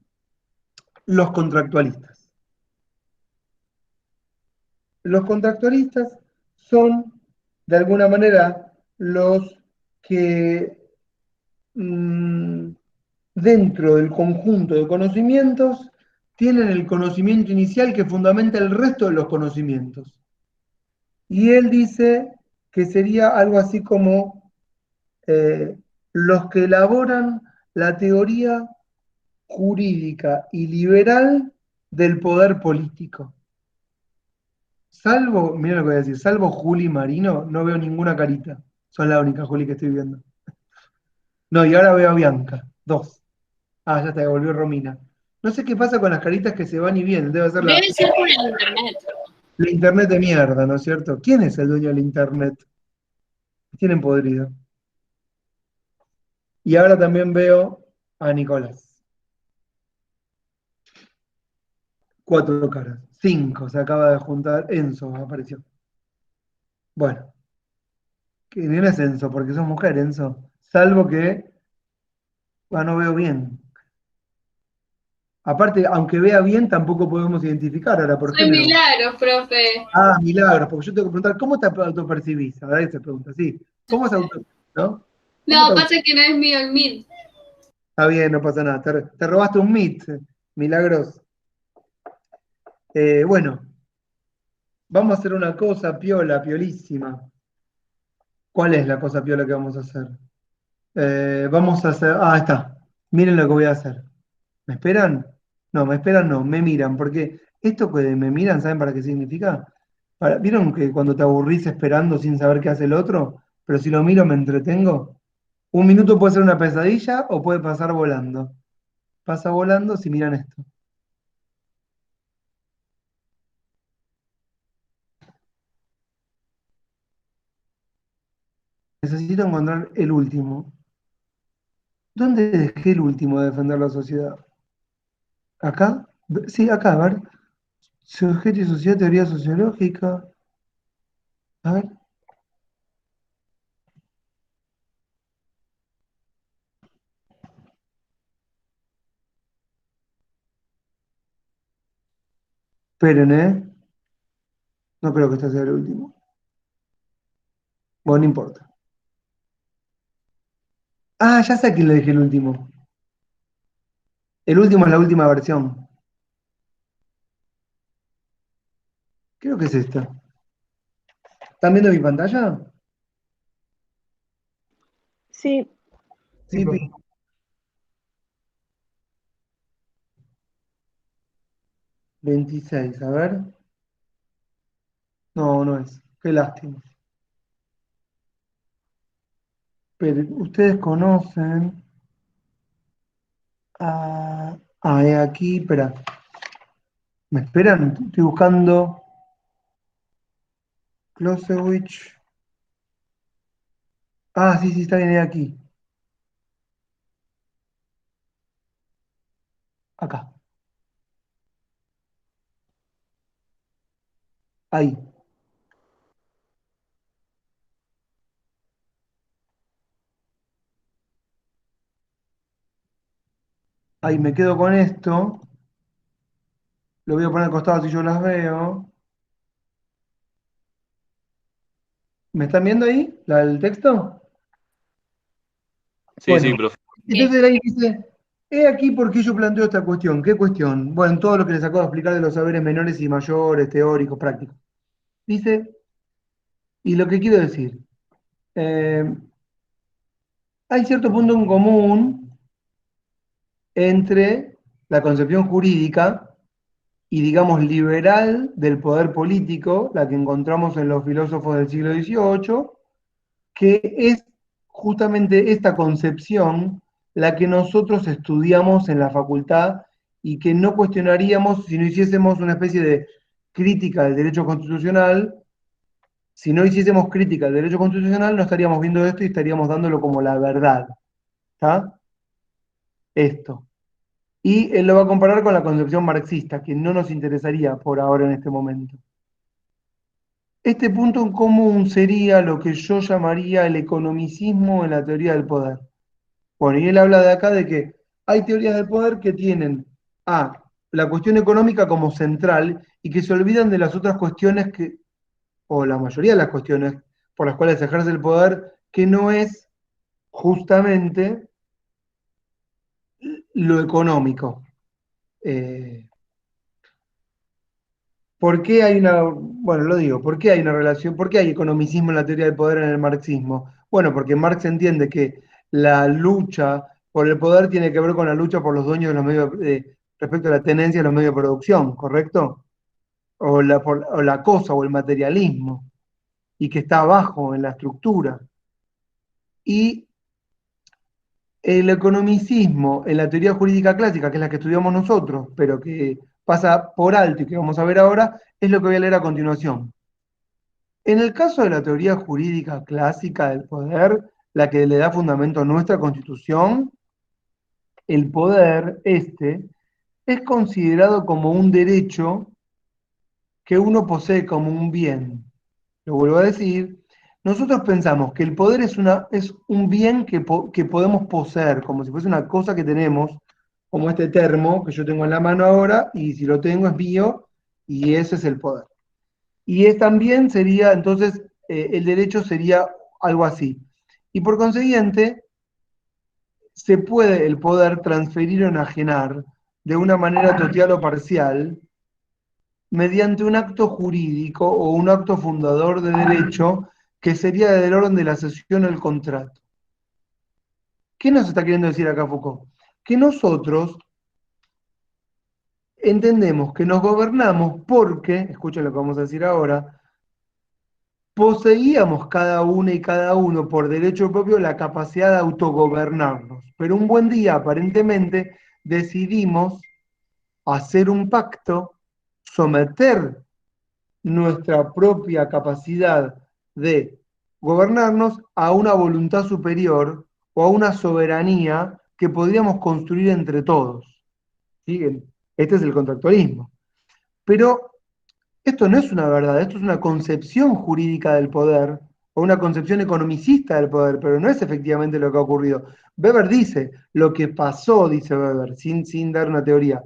Los contractualistas. Los contractualistas son, de alguna manera, los que dentro del conjunto de conocimientos tienen el conocimiento inicial que fundamenta el resto de los conocimientos. Y él dice que sería algo así como los que elaboran la teoría jurídica y liberal del poder político. Salvo, mira lo que voy a decir, salvo Juli Marino, no veo ninguna carita. Son la única Juli que estoy viendo. No, y ahora veo a Bianca, dos. Ah, ya te volvió Romina. No sé qué pasa con las caritas que se van y vienen. Debe ser Debe ser por el internet. la internet de mierda, ¿no es cierto? ¿Quién es el dueño del internet? Tienen podrido. Y ahora también veo a Nicolás. 4 caras. 5, se acaba de juntar. Enzo apareció. Bueno, ¿quién es Enzo? Porque sos mujer, Enzo. Salvo que. No veo bien. Aparte, aunque vea bien, tampoco podemos identificar ahora por Soy género. Milagros, profe. Ah, Milagros, porque yo tengo que preguntar, ¿cómo te autopercibís? A ver, se pregunta, sí. ¿Cómo se auto, no? No, pasa que no es mío el Meet. Está bien, no pasa nada. Te robaste un Meet, Milagros. Bueno, vamos a hacer una cosa piola, piolísima. ¿Cuál es la cosa piola que vamos a hacer? Vamos a hacer. Ah, está. Miren lo que voy a hacer. ¿Me esperan? No, me esperan, no, me miran, porque esto que me miran, ¿saben para qué significa? ¿Vieron que cuando te aburrís esperando sin saber qué hace el otro? Pero si lo miro me entretengo. Un minuto puede ser una pesadilla o puede pasar volando. Pasa volando si miran esto. Necesito encontrar el último. ¿Dónde dejé el último de defender la sociedad? ¿Acá? Sí, acá, a ver. Sujeto y sociedad, teoría sociológica. A ver. Esperen, ¿eh? No creo que este sea el último. Bueno, no importa. Ah, ya sé a quién le dejé el último. El último es la última versión. Creo que es esta. ¿Están viendo mi pantalla? Sí. Sí, Pi. Veintiséis, a ver. No, no es. Qué lástima. Pero ustedes conocen a... Ah, aquí, espera. ¿Me esperan? Estoy buscando Clausewitz. Ah, sí, sí, está bien, aquí. Acá. Ahí. Ahí me quedo con esto. Lo voy a poner al costado si yo las veo. ¿Me están viendo ahí el texto? Sí, Bueno, sí, profe. entonces ahí dice, he aquí por qué yo planteo esta cuestión. ¿Qué cuestión? Bueno, todo lo que les acabo de explicar de los saberes menores y mayores, teóricos, prácticos. Dice, y lo que quiero decir, hay cierto punto en común entre la concepción jurídica y, digamos, liberal del poder político, la que encontramos en los filósofos del siglo XVIII, que es justamente esta concepción la que nosotros estudiamos en la facultad y que no cuestionaríamos si no hiciésemos una especie de crítica del derecho constitucional. Si no hiciésemos crítica del derecho constitucional, no estaríamos viendo esto y estaríamos dándolo como la verdad. ¿Está? Esto. Y él lo va a comparar con la concepción marxista, que no nos interesaría por ahora en este momento. Este punto en común sería lo que yo llamaría el economicismo en la teoría del poder. Bueno, y él habla de acá de que hay teorías del poder que tienen la cuestión económica como central y que se olvidan de las otras cuestiones o la mayoría de las cuestiones por las cuales se ejerce el poder, que no es justamente lo económico. ¿Por qué hay ¿por qué hay una relación, por qué hay economicismo en la teoría del poder en el marxismo? Bueno, porque Marx entiende que la lucha por el poder tiene que ver con la lucha por los dueños de los medios, respecto a la tenencia de los medios de producción, ¿correcto? O la cosa, o el materialismo, y que está abajo en la estructura. Y el economicismo en la teoría jurídica clásica, que es la que estudiamos nosotros, pero que pasa por alto y que vamos a ver ahora, es lo que voy a leer a continuación. En el caso de la teoría jurídica clásica del poder, la que le da fundamento a nuestra Constitución, el poder es considerado como un derecho que uno posee como un bien. Lo vuelvo a decir, nosotros pensamos que el poder es un bien que podemos poseer, como si fuese una cosa que tenemos, como este termo que yo tengo en la mano ahora, y si lo tengo es mío, y ese es el poder. Y también sería, entonces, el derecho sería algo así. Y por consiguiente, se puede el poder transferir o enajenar de una manera total o parcial mediante un acto jurídico o un acto fundador de derecho que sería del orden de la cesión o el contrato. ¿Qué nos está queriendo decir acá Foucault? Que nosotros entendemos que nos gobernamos porque, escuchen lo que vamos a decir ahora, poseíamos cada una y cada uno por derecho propio la capacidad de autogobernarnos. Pero un buen día, aparentemente, decidimos hacer un pacto, someter nuestra propia capacidad de gobernarnos a una voluntad superior o a una soberanía que podríamos construir entre todos. ¿Siguen? Este es el contractualismo. Pero esto no es una verdad, esto es una concepción jurídica del poder o una concepción economicista del poder, pero no es efectivamente lo que ha ocurrido. Weber dice, lo que pasó, dice Weber, sin dar una teoría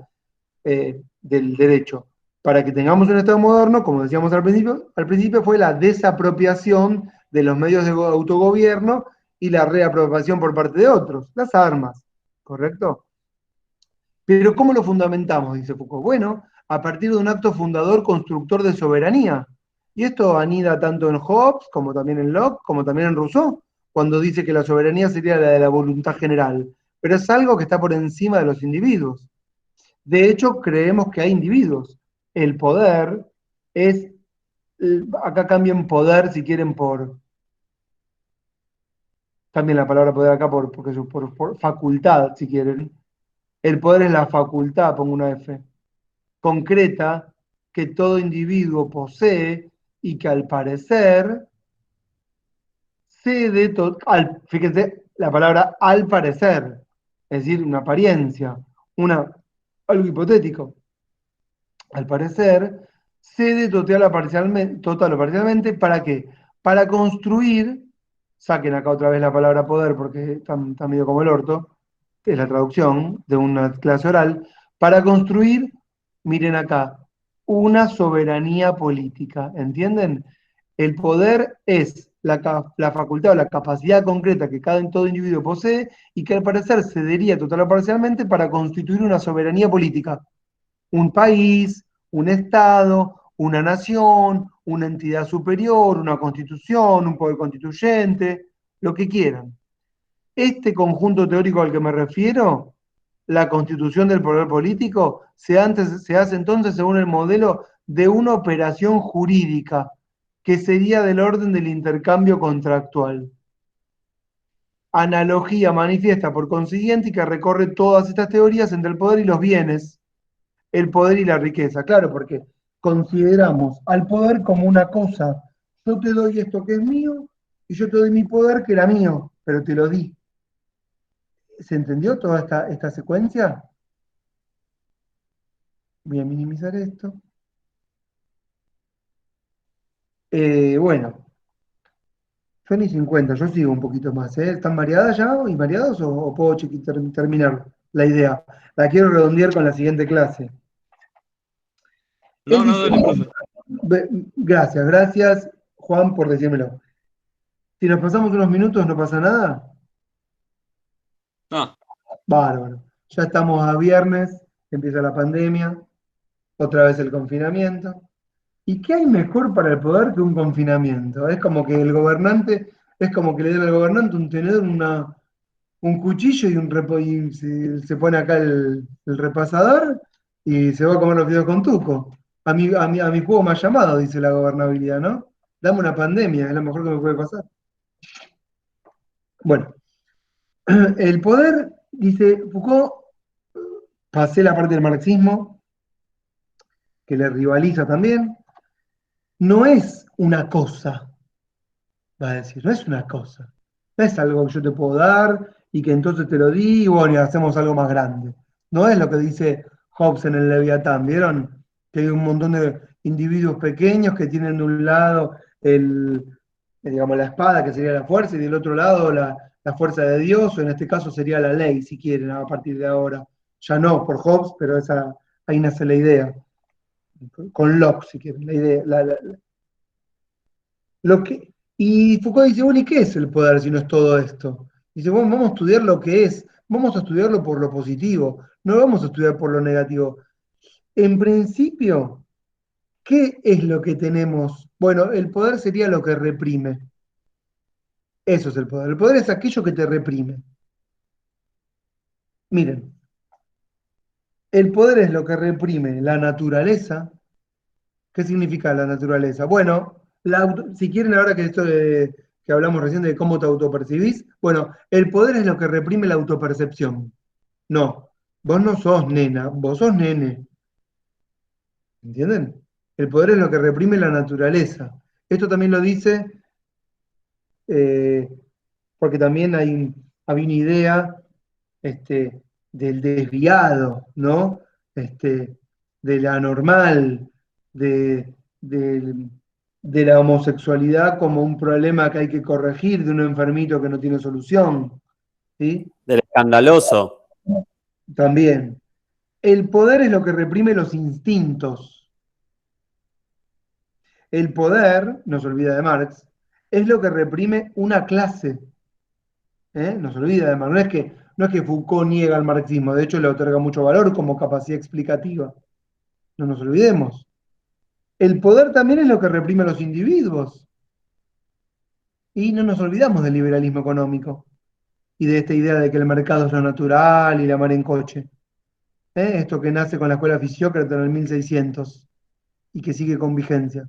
del derecho, para que tengamos un Estado moderno, como decíamos al principio fue la desapropiación de los medios de autogobierno y la reapropiación por parte de otros, las armas, ¿correcto? Pero ¿cómo lo fundamentamos? Dice Foucault. Bueno, a partir de un acto fundador constructor de soberanía. Y esto anida tanto en Hobbes, como también en Locke, como también en Rousseau, cuando dice que la soberanía sería la de la voluntad general. Pero es algo que está por encima de los individuos. De hecho, creemos que hay individuos. El poder es, acá cambien poder si quieren cambien la palabra poder acá por facultad si quieren. El poder es la facultad, pongo una F, concreta que todo individuo posee y que al parecer cede, fíjense la palabra al parecer, es decir, una apariencia, algo hipotético. Al parecer, cede total o parcialmente, ¿para qué? Para construir, saquen acá otra vez la palabra poder porque está medio como el orto, es la traducción de una clase oral, para construir, miren acá, una soberanía política, ¿entienden? El poder es la facultad o la capacidad concreta que todo individuo posee y que al parecer cedería total o parcialmente para constituir una soberanía política. Un país, un Estado, una nación, una entidad superior, una constitución, un poder constituyente, lo que quieran. Este conjunto teórico al que me refiero, la constitución del poder político, se hace entonces según el modelo de una operación jurídica, que sería del orden del intercambio contractual. Analogía manifiesta por consiguiente y que recorre todas estas teorías entre el poder y los bienes, el poder y la riqueza. Claro, porque consideramos al poder como una cosa. Yo te doy esto que es mío y yo te doy mi poder que era mío, pero te lo di. ¿Se entendió toda esta secuencia? Voy a minimizar esto. Bueno, son y 50, yo sigo un poquito más. ¿Están mareadas ya y mareados o puedo terminar la idea? La quiero redondear con la siguiente clase. No, dale, profe. Gracias, Juan, por decírmelo. Si nos pasamos unos minutos, ¿no pasa nada? No. Bárbaro. Ya estamos a viernes, empieza la pandemia, otra vez el confinamiento. ¿Y qué hay mejor para el poder que un confinamiento? Es como que el gobernante, es como que le den al gobernante un tenedor, un cuchillo y se pone acá el repasador y se va a comer los fideos con tuco. A mi juego me ha llamado, dice la gobernabilidad, ¿no? Dame una pandemia, es lo mejor que me puede pasar. Bueno, el poder, dice Foucault, pasé la parte del marxismo, que le rivaliza también, no es una cosa, va a decir, no es una cosa, no es algo que yo te puedo dar y que entonces te lo di y bueno, y hacemos algo más grande. No es lo que dice Hobbes en el Leviatán, ¿vieron? Que hay un montón de individuos pequeños que tienen de un lado digamos, la espada, que sería la fuerza, y del otro lado la fuerza de Dios, o en este caso sería la ley, si quieren, a partir de ahora. Ya no por Hobbes, pero ahí nace la idea. Con Locke, si quieren, la idea. Y Foucault dice, bueno, ¿y qué es el poder si no es todo esto? Dice, bueno, vamos a estudiar lo que es, vamos a estudiarlo por lo positivo, no lo vamos a estudiar por lo negativo. En principio, ¿qué es lo que tenemos? Bueno, el poder sería lo que reprime. Eso es el poder. El poder es aquello que te reprime. Miren, el poder es lo que reprime la naturaleza. ¿Qué significa la naturaleza? Bueno, si quieren ahora que esto que hablamos recién de cómo te autopercibís, bueno, el poder es lo que reprime la autopercepción. No, vos no sos nena, vos sos nene. ¿Entienden? El poder es lo que reprime la naturaleza. Esto también lo dice porque también había una idea del desviado, ¿no? Del anormal, de la homosexualidad como un problema que hay que corregir, de un enfermito que no tiene solución. ¿Sí? Del escandaloso. También. El poder es lo que reprime los instintos. El poder, no se olvida de Marx, es lo que reprime una clase. No se olvida de Marx. No es que Foucault niega el marxismo, de hecho le otorga mucho valor como capacidad explicativa. No nos olvidemos. El poder también es lo que reprime a los individuos. Y no nos olvidamos del liberalismo económico y de esta idea de que el mercado es lo natural y la mar en coche. Esto que nace con la escuela fisiócrata en el 1600 y que sigue con vigencia.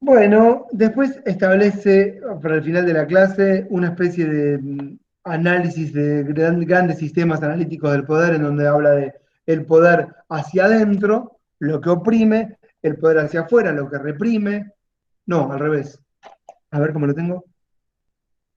Bueno, después establece para el final de la clase una especie de análisis de grandes sistemas analíticos del poder, en donde habla de el poder hacia adentro, lo que oprime, el poder hacia afuera, lo que reprime. No, al revés. A ver cómo lo tengo.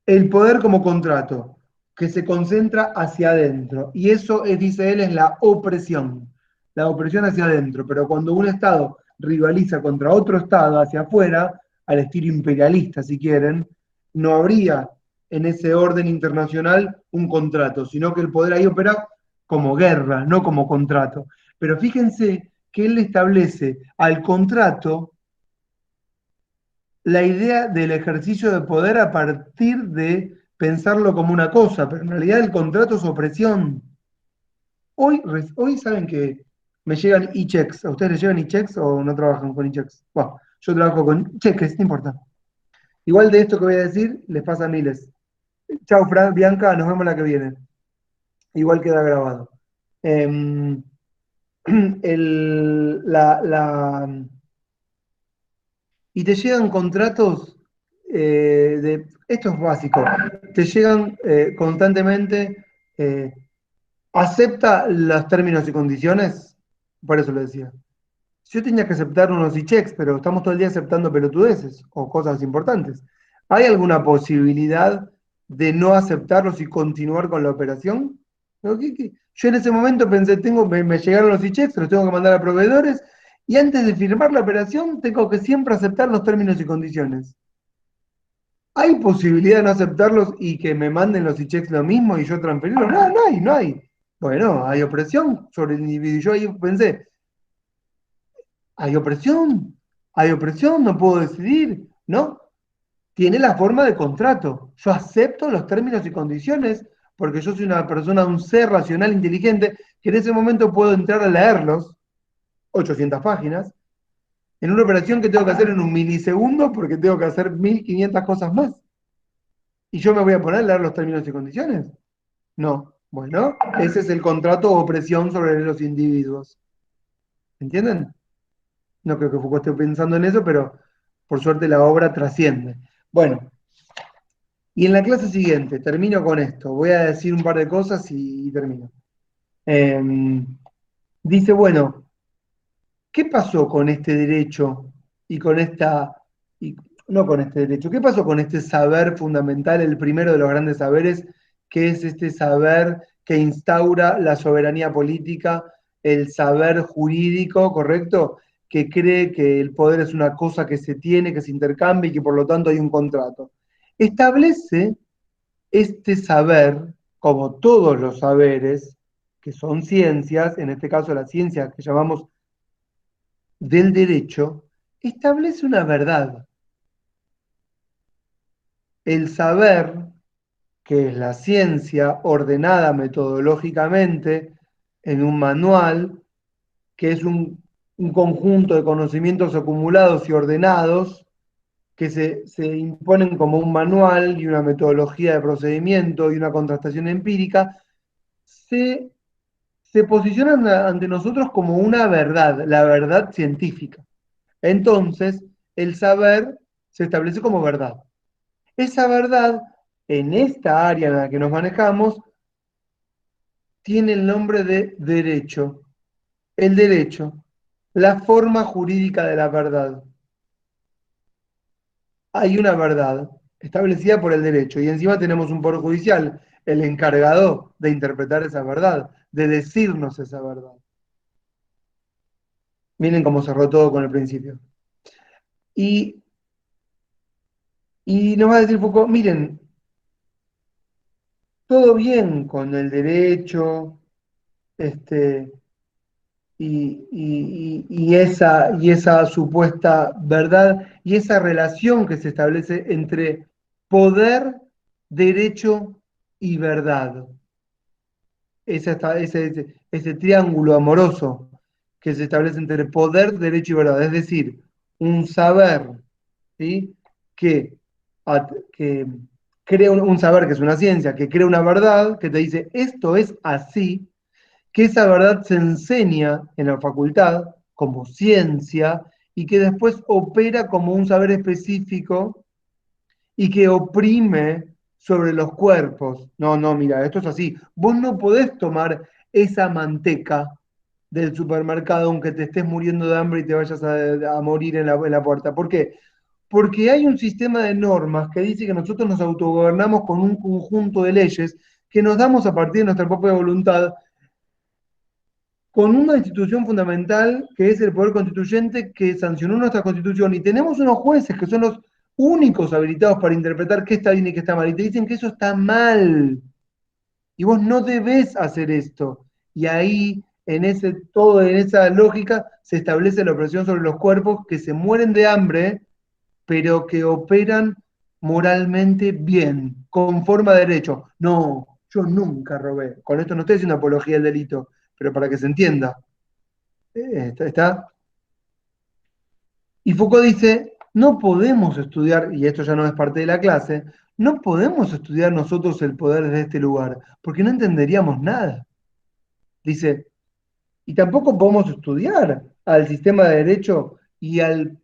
El poder como contrato, que se concentra hacia adentro. Y eso, dice él, es la opresión. La opresión hacia adentro. Pero cuando un Estado rivaliza contra otro Estado hacia afuera, al estilo imperialista, si quieren, no habría en ese orden internacional un contrato, sino que el poder ahí opera como guerra, no como contrato. Pero fíjense que él establece al contrato la idea del ejercicio de poder a partir de pensarlo como una cosa, pero en realidad el contrato es opresión. Hoy saben que me llegan e-checks. ¿A ustedes les llegan e-checks o no trabajan con e-checks? Bueno, yo trabajo con cheques, no importa. Igual de esto que voy a decir, les pasa a miles. Chao, Bianca, nos vemos la que viene. Igual queda grabado. Y te llegan contratos esto es básico, te llegan constantemente, acepta los términos y condiciones, por eso lo decía. Yo tenía que aceptar unos e-checks, pero estamos todo el día aceptando pelotudeces o cosas importantes. ¿Hay alguna posibilidad de no aceptarlos y continuar con la operación? Yo en ese momento pensé, me llegaron los e-checks, los tengo que mandar a proveedores, y antes de firmar la operación tengo que siempre aceptar los términos y condiciones. ¿Hay posibilidad de no aceptarlos y que me manden los e-checks lo mismo y yo transferirlos? No hay. Bueno, hay opresión sobre el individuo. Y yo ahí pensé, hay opresión, no puedo decidir, ¿no? Tiene la forma de contrato. Yo acepto los términos y condiciones porque yo soy una persona, un ser racional, inteligente, que en ese momento puedo entrar a leerlos, 800 páginas, en una operación que tengo que hacer en un milisegundo porque tengo que hacer 1500 cosas más. ¿Y yo me voy a poner a leer los términos y condiciones? No. Bueno, ese es el contrato o opresión sobre los individuos. ¿Entienden? No creo que Foucault esté pensando en eso, pero por suerte la obra trasciende. Bueno, y en la clase siguiente, termino con esto. Voy a decir un par de cosas y termino. Dice, bueno, ¿qué pasó con este derecho y con esta... no con este derecho, ¿qué pasó con este saber fundamental, el primero de los grandes saberes, que es este saber que instaura la soberanía política, el saber jurídico, ¿correcto? Que cree que el poder es una cosa que se tiene, que se intercambia y que por lo tanto hay un contrato. Establece este saber, como todos los saberes, que son ciencias, en este caso la ciencia que llamamos del derecho, establece una verdad. El saber, que es la ciencia ordenada metodológicamente en un manual, que es un conjunto de conocimientos acumulados y ordenados, que se imponen como un manual y una metodología de procedimiento y una contrastación empírica, se posicionan ante nosotros como una verdad, la verdad científica. Entonces, el saber se establece como verdad. Esa verdad, en esta área en la que nos manejamos, tiene el nombre de derecho. El derecho, la forma jurídica de la verdad. Hay una verdad establecida por el derecho y encima tenemos un poder judicial, el encargado de interpretar esa verdad, de decirnos esa verdad. Miren cómo cerró todo con el principio. Y nos va a decir Foucault, miren, todo bien con el derecho, y esa supuesta verdad, y esa relación que se establece entre poder, derecho y verdad. Ese triángulo amoroso que se establece entre poder, derecho y verdad. Es decir, un saber, ¿sí? que crea un saber que es una ciencia, que crea una verdad, que te dice, esto es así, que esa verdad se enseña en la facultad como ciencia y que después opera como un saber específico y que oprime sobre los cuerpos. No, mira, esto es así. Vos no podés tomar esa manteca del supermercado aunque te estés muriendo de hambre y te vayas a morir en la puerta. ¿Por qué? Porque hay un sistema de normas que dice que nosotros nos autogobernamos con un conjunto de leyes que nos damos a partir de nuestra propia voluntad, con una institución fundamental que es el poder constituyente que sancionó nuestra constitución, y tenemos unos jueces que son los únicos habilitados para interpretar qué está bien y qué está mal, y te dicen que eso está mal, y vos no debés hacer esto, y ahí, en esa lógica, se establece la opresión sobre los cuerpos que se mueren de hambre, pero que operan moralmente bien, conforme a derecho. No, yo nunca robé. Con esto no estoy haciendo apología del delito, pero para que se entienda. ¿Está? Y Foucault dice, no podemos estudiar, y esto ya no es parte de la clase, no podemos estudiar nosotros el poder desde este lugar, porque no entenderíamos nada. Dice, y tampoco podemos estudiar al sistema de derecho y al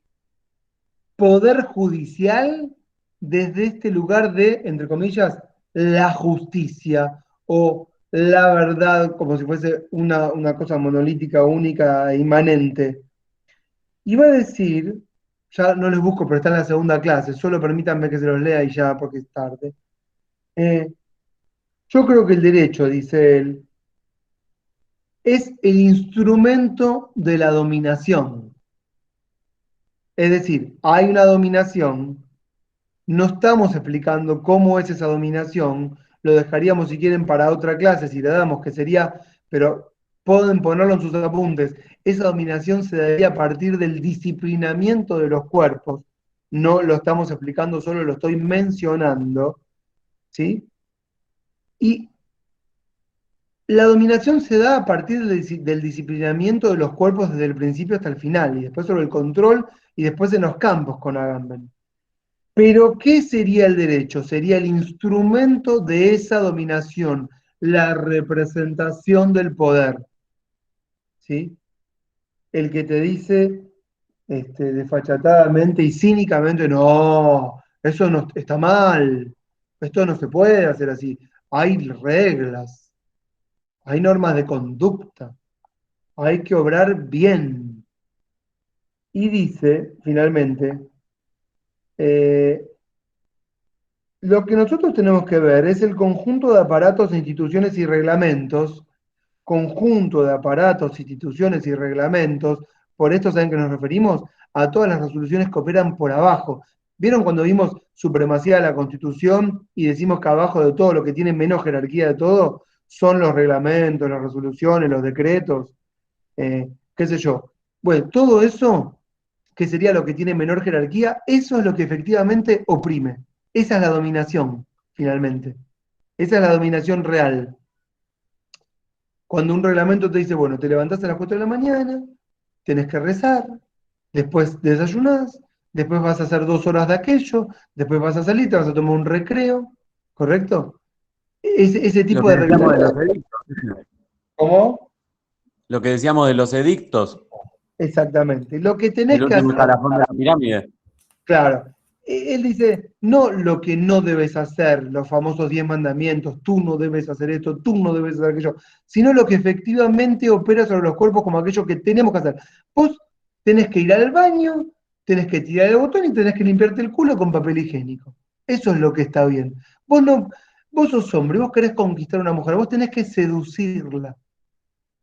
poder judicial desde este lugar de, entre comillas, la justicia o la verdad, como si fuese una cosa monolítica, única, e inmanente. Iba a decir, ya no les busco, pero está en la segunda clase, solo permítanme que se los lea y ya, porque es tarde. Yo creo que el derecho, dice él, es el instrumento de la dominación. Es decir, hay una dominación, no estamos explicando cómo es esa dominación, lo dejaríamos si quieren para otra clase, si le damos, que sería, pero pueden ponerlo en sus apuntes, esa dominación se daría a partir del disciplinamiento de los cuerpos, no lo estamos explicando, solo lo estoy mencionando, ¿sí? Y la dominación se da a partir del disciplinamiento de los cuerpos desde el principio hasta el final, y después sobre el control, y después en los campos con Agamben. Pero, ¿qué sería el derecho? Sería el instrumento de esa dominación, la representación del poder. ¿Sí? El que te dice desfachatadamente y cínicamente, no, eso no está mal, esto no se puede hacer así. Hay reglas, hay normas de conducta, hay que obrar bien. Y dice, finalmente, lo que nosotros tenemos que ver es el conjunto de aparatos, instituciones y reglamentos, conjunto de aparatos, instituciones y reglamentos, por esto saben que nos referimos a todas las resoluciones que operan por abajo. ¿Vieron cuando vimos supremacía de la Constitución y decimos que abajo de todo lo que tiene menos jerarquía de todo son los reglamentos, las resoluciones, los decretos, qué sé yo? Bueno, todo eso, que sería lo que tiene menor jerarquía, eso es lo que efectivamente oprime. Esa es la dominación, finalmente. Esa es la dominación real. Cuando un reglamento te dice, bueno, te levantás a las 4 de la mañana, tenés que rezar, después desayunás, después vas a hacer 2 horas de aquello, después vas a salir, te vas a tomar un recreo, ¿correcto? Ese Lo tipo que de decíamos de los reglamentos. edictos. ¿Cómo? Lo que decíamos de los edictos. Exactamente. Lo que tenés El que último hacer, escalafón de la pirámide. claro, él dice, no lo que no debes hacer, los famosos 10 mandamientos, tú no debes hacer esto, tú no debes hacer aquello, sino lo que efectivamente opera sobre los cuerpos como aquello que tenemos que hacer. Vos tenés que ir al baño, tenés que tirar el botón y tenés que limpiarte el culo con papel higiénico. Eso es lo que está bien. Vos sos hombre, vos querés conquistar a una mujer, vos tenés que seducirla.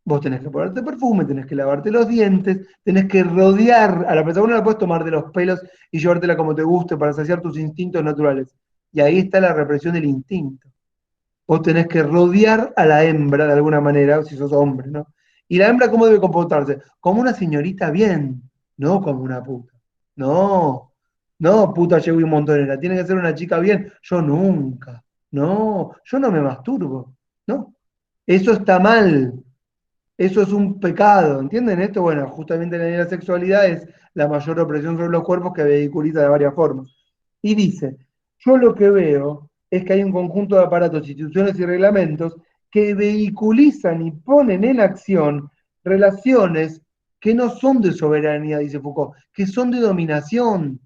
Vos tenés que ponerte perfume, tenés que lavarte los dientes, tenés que rodear a la persona, no la puedes tomar de los pelos y llevártela como te guste para saciar tus instintos naturales. Y ahí está la represión del instinto. Vos tenés que rodear a la hembra de alguna manera, si sos hombre, ¿no? ¿Y la hembra cómo debe comportarse? Como una señorita bien, no como una puta. No, no, puta llevo un montonera, tiene que ser una chica bien. Yo nunca, no, yo no me masturbo, ¿no? Eso está mal. Eso es un pecado, ¿entienden esto? Bueno, justamente la ley de la sexualidad es la mayor opresión sobre los cuerpos que vehiculiza de varias formas. Y dice, yo lo que veo es que hay un conjunto de aparatos, instituciones y reglamentos que vehiculizan y ponen en acción relaciones que no son de soberanía, dice Foucault, que son de dominación.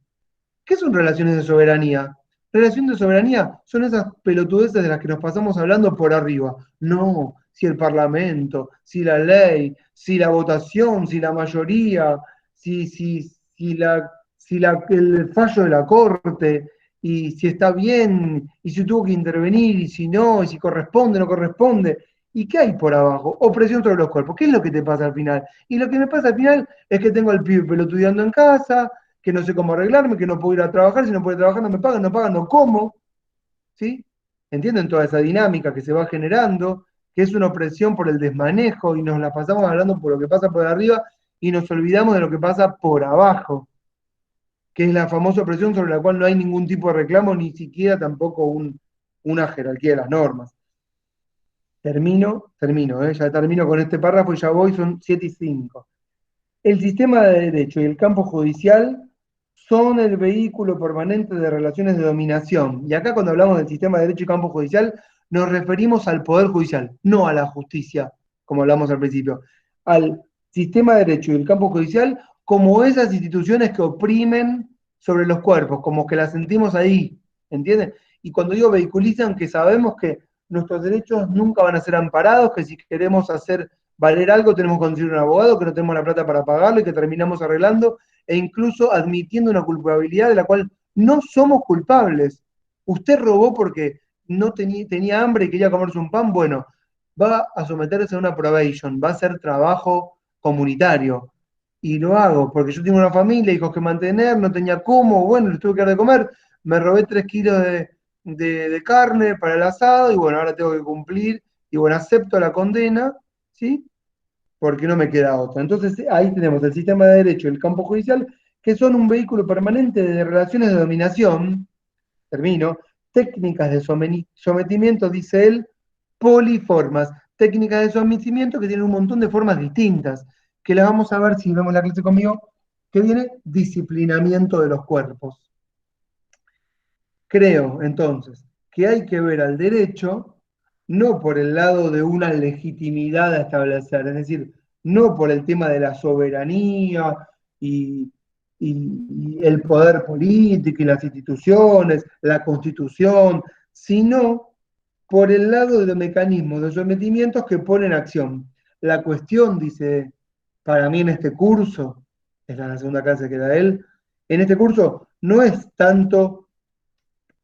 ¿Qué son relaciones de soberanía? Relaciones de soberanía son esas pelotudeces de las que nos pasamos hablando por arriba. No, si el Parlamento, si la ley, si la votación, si la mayoría, si el fallo de la Corte, y si está bien, y si tuvo que intervenir, y si no, y si corresponde o no corresponde. ¿Y qué hay por abajo? Opresión sobre los cuerpos. ¿Qué es lo que te pasa al final? Y lo que me pasa al final es que tengo al pibe pelotudeando en casa, que no sé cómo arreglarme, que no puedo ir a trabajar, si no puedo trabajar no me pagan, no como, ¿sí? ¿Entienden toda esa dinámica que se va generando, que es una opresión por el desmanejo y nos la pasamos hablando por lo que pasa por arriba y nos olvidamos de lo que pasa por abajo, que es la famosa opresión sobre la cual no hay ningún tipo de reclamo, ni siquiera tampoco una jerarquía de las normas. Termino, ya termino con este párrafo y ya voy, son 7:05. El sistema de derecho y el campo judicial son el vehículo permanente de relaciones de dominación. Y acá cuando hablamos del sistema de derecho y campo judicial, nos referimos al poder judicial, no a la justicia, como hablamos al principio. Al sistema de derecho y el campo judicial como esas instituciones que oprimen sobre los cuerpos, como que las sentimos ahí, ¿entienden? Y cuando digo vehiculizan, que sabemos que nuestros derechos nunca van a ser amparados, que si queremos hacer valer algo tenemos que conseguir un abogado, que no tenemos la plata para pagarlo y que terminamos arreglando, e incluso admitiendo una culpabilidad de la cual no somos culpables. Usted robó porque no tenía hambre y quería comerse un pan, bueno, va a someterse a una probation, va a hacer trabajo comunitario. Y lo hago porque yo tengo una familia, hijos que mantener, no tenía cómo, bueno, les tuve que dar de comer, me robé 3 kilos de carne para el asado y bueno, ahora tengo que cumplir y bueno, acepto la condena, ¿sí? Porque no me queda otra. Entonces ahí tenemos el sistema de derecho y el campo judicial, que son un vehículo permanente de relaciones de dominación, termino, técnicas de sometimiento, dice él, poliformas, técnicas de sometimiento que tienen un montón de formas distintas, que las vamos a ver si vemos la clase conmigo, que viene disciplinamiento de los cuerpos. Creo, entonces, que hay que ver al derecho no por el lado de una legitimidad a establecer, es decir, no por el tema de la soberanía y el poder político y las instituciones, la constitución, sino por el lado de los mecanismos de sometimientos que ponen acción. La cuestión, dice, para mí en este curso, es la segunda clase que da él, en este curso no es tanto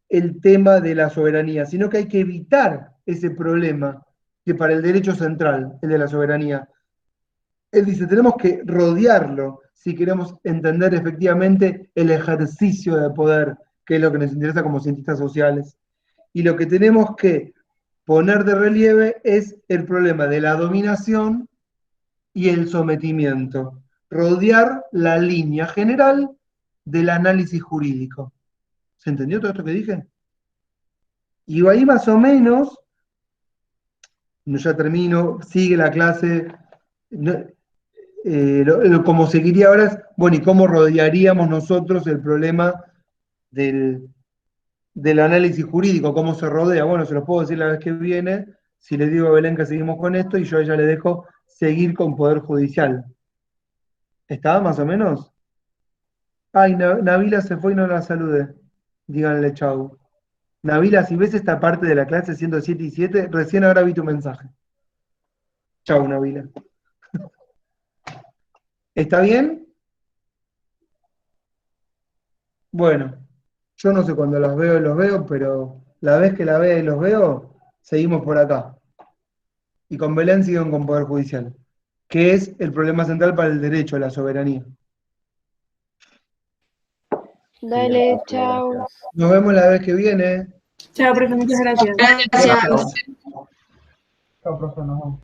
el tema de la soberanía, sino que hay que evitar ese problema que para el derecho central, el de la soberanía. Él dice, tenemos que rodearlo si queremos entender efectivamente el ejercicio de poder, que es lo que nos interesa como cientistas sociales. Y lo que tenemos que poner de relieve es el problema de la dominación y el sometimiento. Rodear la línea general del análisis jurídico. ¿Se entendió todo esto que dije? Y ahí más o menos, ya termino, sigue la clase, como seguiría ahora es, bueno, ¿y cómo rodearíamos nosotros el problema del análisis jurídico? ¿Cómo se rodea? Bueno, se los puedo decir la vez que viene, si le digo a Belén que seguimos con esto, y yo a ella le dejo seguir con Poder Judicial. ¿Estaba más o menos? Ay, Nabila se fue y no la saludé. Díganle chau. Nabila, si ves esta parte de la clase siendo 7 y 7, recién ahora vi tu mensaje. Chau, Nabila. ¿Está bien? Bueno, yo no sé cuándo los veo, pero la vez que la vea y los veo, seguimos por acá. Y con Belén siguen con Poder Judicial, que es el problema central para el derecho a la soberanía. Dale, chao. Nos vemos la vez que viene. Chao, profe, muchas gracias. Gracias. Chao, profe, nos vemos.